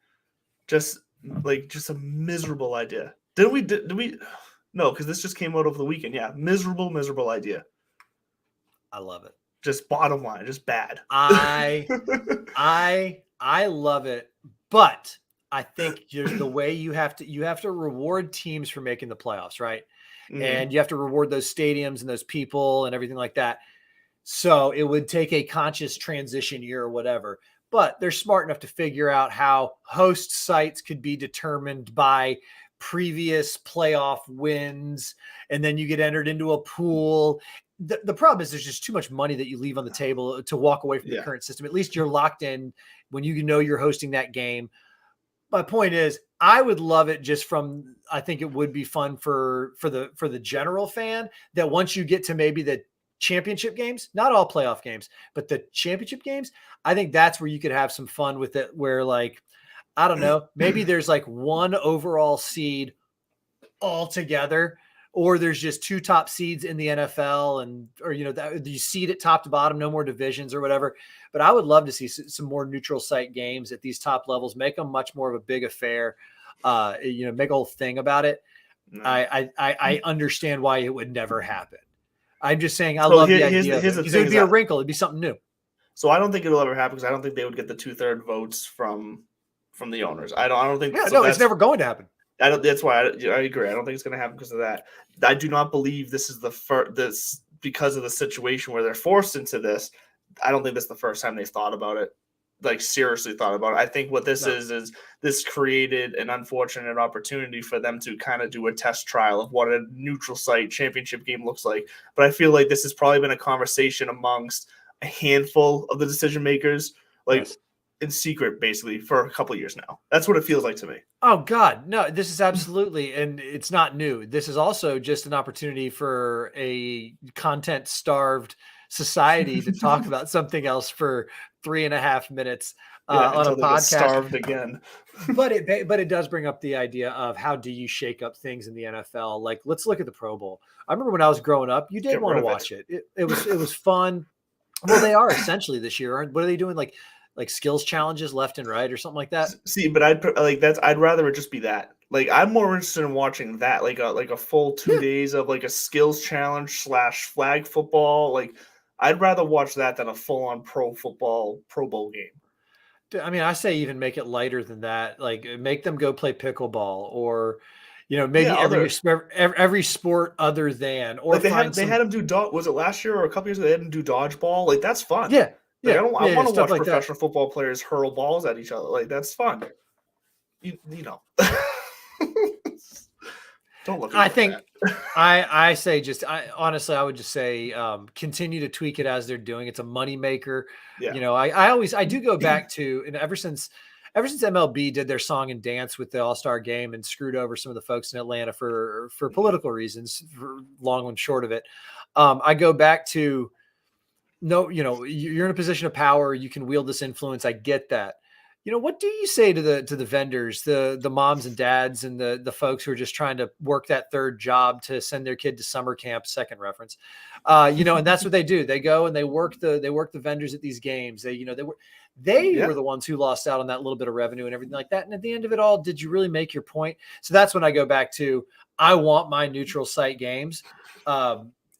Just a miserable idea. Did we? No, because this just came out over the weekend. Yeah, miserable idea. I love it. Just bottom line, just bad. I love it, but I think the way you have to reward teams for making the playoffs, right? Mm-hmm. And you have to reward those stadiums and those people and everything like that. So it would take a conscious transition year or whatever, but they're smart enough to figure out how host sites could be determined by previous playoff wins, and then you get entered into a pool. The problem is there's just too much money that you leave on the table to walk away from the current system. At least you're locked in when you're hosting that game. My point is, I would love it I think it would be fun for the general fan that once you get to maybe the championship games, not all playoff games, but the championship games, I think that's where you could have some fun with it, where I don't know, maybe there's one overall seed altogether, or there's just two top seeds in the NFL, or you seed it top to bottom, no more divisions or whatever. But I would love to see some more neutral site games at these top levels, make them much more of a big affair, make a whole thing about it. No. I understand why it would never happen. I'm just saying I love the idea because it would be a wrinkle. It'd be something new. So I don't think it'll ever happen because I don't think they would get the 2/3 votes from the owners. I don't think. Yeah, so no, it's never going to happen. That's why I agree. I don't think it's going to happen because of that. I do not believe this is this because of the situation where they're forced into this. I don't think this is the first time they've thought about it, seriously thought about it. I think what this is this created an unfortunate opportunity for them to kind of do a test trial of what a neutral site championship game looks like. But I feel like this has probably been a conversation amongst a handful of the decision makers, in secret, basically, for a couple of years now. That's what it feels like to me. Oh, God. No, this is absolutely, and it's not new. This is also just an opportunity for a content-starved society to talk about something else for 3.5 minutes on a podcast. Starved again. but it does bring up the idea of how do you shake up things in the NFL? Let's look at the Pro Bowl. I remember when I was growing up, you did want to watch it. It was fun. Well, they are essentially this year. What are they doing? Like skills challenges left and right or something like that. See, but I'd rather it just be that. I'm more interested in watching that, like a full 2 days of a skills challenge / flag football. I'd rather watch that than a full on pro football Pro Bowl game. I mean, I say even make it lighter than that. Make them go play pickleball, or maybe every sport other than, or they had them do was it last year or a couple years ago they had them do dodgeball? That's fun. Yeah. I want to watch professional football players hurl balls at each other. That's fun. You know. Don't look at I think I say honestly, I would just say continue to tweak it as they're doing. It's a moneymaker. Yeah. I do go back to, and ever since MLB did their song and dance with the All-Star game and screwed over some of the folks in Atlanta for political reasons, for long and short of it. I go back to, no, you're in a position of power. You can wield this influence. I get that. What do you say to the vendors, the moms and dads, and the folks who are just trying to work that third job to send their kid to summer camp? Second reference, and that's what they do. They go and they work the vendors at these games. They were the ones who lost out on that little bit of revenue and everything like that. And at the end of it all, did you really make your point? So that's when I go back to, I want my neutral site games.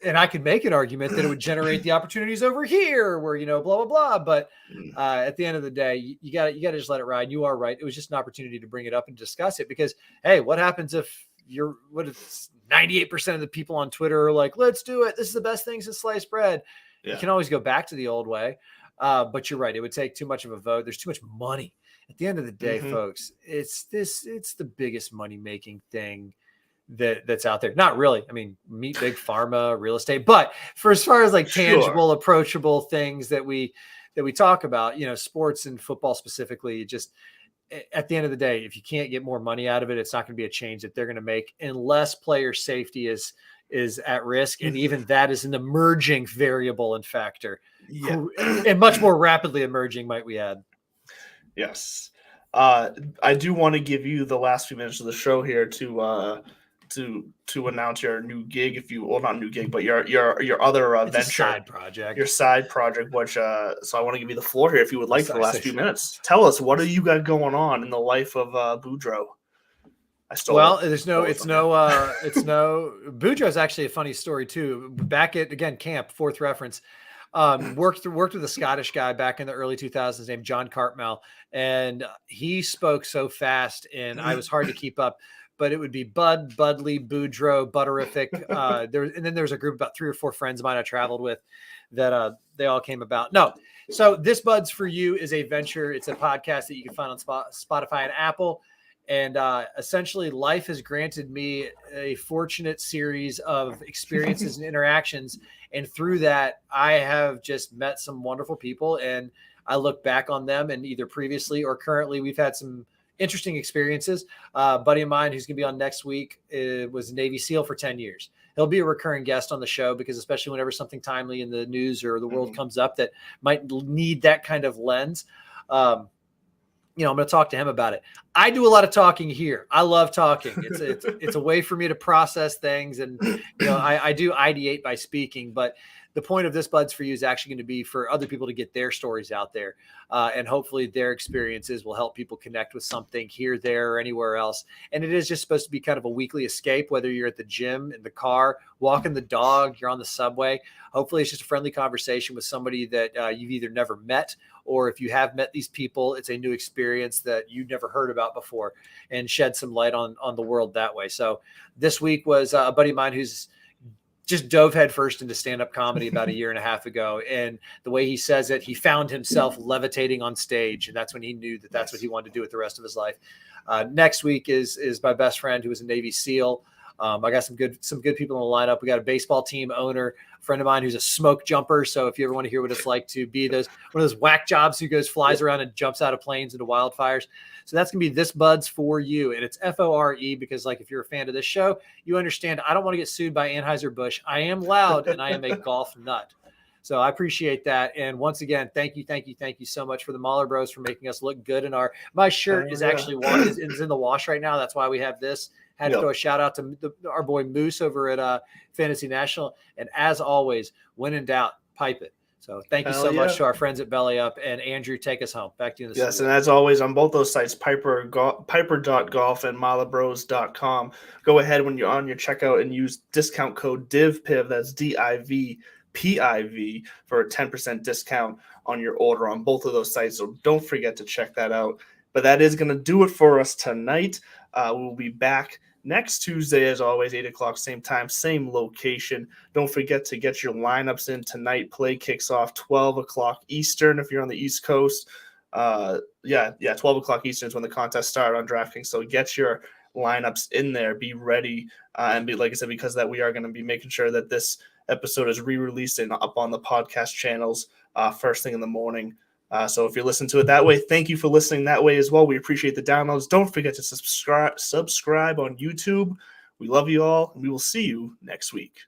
And I could make an argument that it would generate the opportunities over here where, blah, blah, blah. But at the end of the day, you got to just let it ride. You are right. It was just an opportunity to bring it up and discuss it because, hey, what happens if 98% of the people on Twitter are like, let's do it. This is the best thing since sliced bread. Yeah. You can always go back to the old way. But you're right. It would take too much of a vote. There's too much money. At the end of the day, folks, it's the biggest money-making thing that's out there. Not really. I mean, meet big pharma, real estate, but for as far as like tangible, approachable things that we talk about, sports and football specifically, just at the end of the day, if you can't get more money out of it, it's not going to be a change that they're going to make unless player safety is at risk. And even that is an emerging variable and factor, and much more rapidly emerging, might we add. Yes. I do want to give you the last few minutes of the show here to announce your new gig, not new gig, but your other venture, side project, your side project. Which so I want to give you the floor here if you would like for the last few minutes. Tell us, what do you got going on in the life of Boudreaux? Boudreaux is actually a funny story too. Back at camp, fourth reference. Worked with a Scottish guy back in the early 2000s named John Cartmel, and he spoke so fast and I was hard to keep up. But it would be Bud, Budley, Boudreaux, Butterific. And then there's a group about 3 or 4 friends of mine I traveled with that they all came about. No, so this Buds for You is a venture. It's a podcast that you can find on Spotify and Apple. And essentially, life has granted me a fortunate series of experiences and interactions. And through that, I have just met some wonderful people. And I look back on them, and either previously or currently, we've had some interesting experiences. A buddy of mine who's going to be on next week was a Navy SEAL for 10 years. He'll be a recurring guest on the show because especially whenever something timely in the news or the world comes up that might need that kind of lens, I'm going to talk to him about it. I do a lot of talking here. I love talking. It's a way for me to process things. And, I do ideate by speaking, but the point of this Buds for You is actually going to be for other people to get their stories out there. And hopefully their experiences will help people connect with something here, there, or anywhere else. And it is just supposed to be kind of a weekly escape, whether you're at the gym, in the car, walking the dog, you're on the subway. Hopefully it's just a friendly conversation with somebody that you've either never met, or if you have met these people, it's a new experience that you've never heard about before, and shed some light on the world that way. So this week was a buddy of mine who's just dove headfirst into stand-up comedy about a year and a half ago. And the way he says it, he found himself levitating on stage. And that's when he knew that that's what he wanted to do with the rest of his life. Next week is my best friend who was a Navy SEAL. I got some good people in the lineup. We got a baseball team owner, a friend of mine who's a smoke jumper. So if you ever want to hear what it's like to be one of those whack jobs who flies around and jumps out of planes into wildfires. So that's going to be this Buds for You. And it's FORE because if you're a fan of this show, you understand I don't want to get sued by Anheuser-Busch. I am loud and I am a golf nut. So I appreciate that. And once again, thank you so much for the Mahler Bros for making us look good. And my shirt is actually is in the wash right now. That's why we have this. Had to throw a shout out to our boy Moose over at Fantasy National. And as always, when in doubt, pipe it. So thank you so much to our friends at Belly Up. And Andrew, take us home. Back to you in the Yes, studio. and as always, on both those sites, Piper.golf and MahlerBros.com. Go ahead when you're on your checkout and use discount code DIVPIV, that's DIVPIV, for a 10% discount on your order on both of those sites. So don't forget to check that out. But that is going to do it for us tonight. We'll be back next Tuesday, as always, 8 o'clock, same time, same location. Don't forget to get your lineups in tonight. Play kicks off 12 o'clock Eastern if you're on the East Coast. 12 o'clock Eastern is when the contest started on DraftKings. So get your lineups in there. Be ready. And be like I said, because that we are going to be making sure that this episode is re-released and up on the podcast channels first thing in the morning. So if you're listening to it that way, thank you for listening that way as well. We appreciate the downloads. Don't forget to subscribe on YouTube. We love you all, and we will see you next week.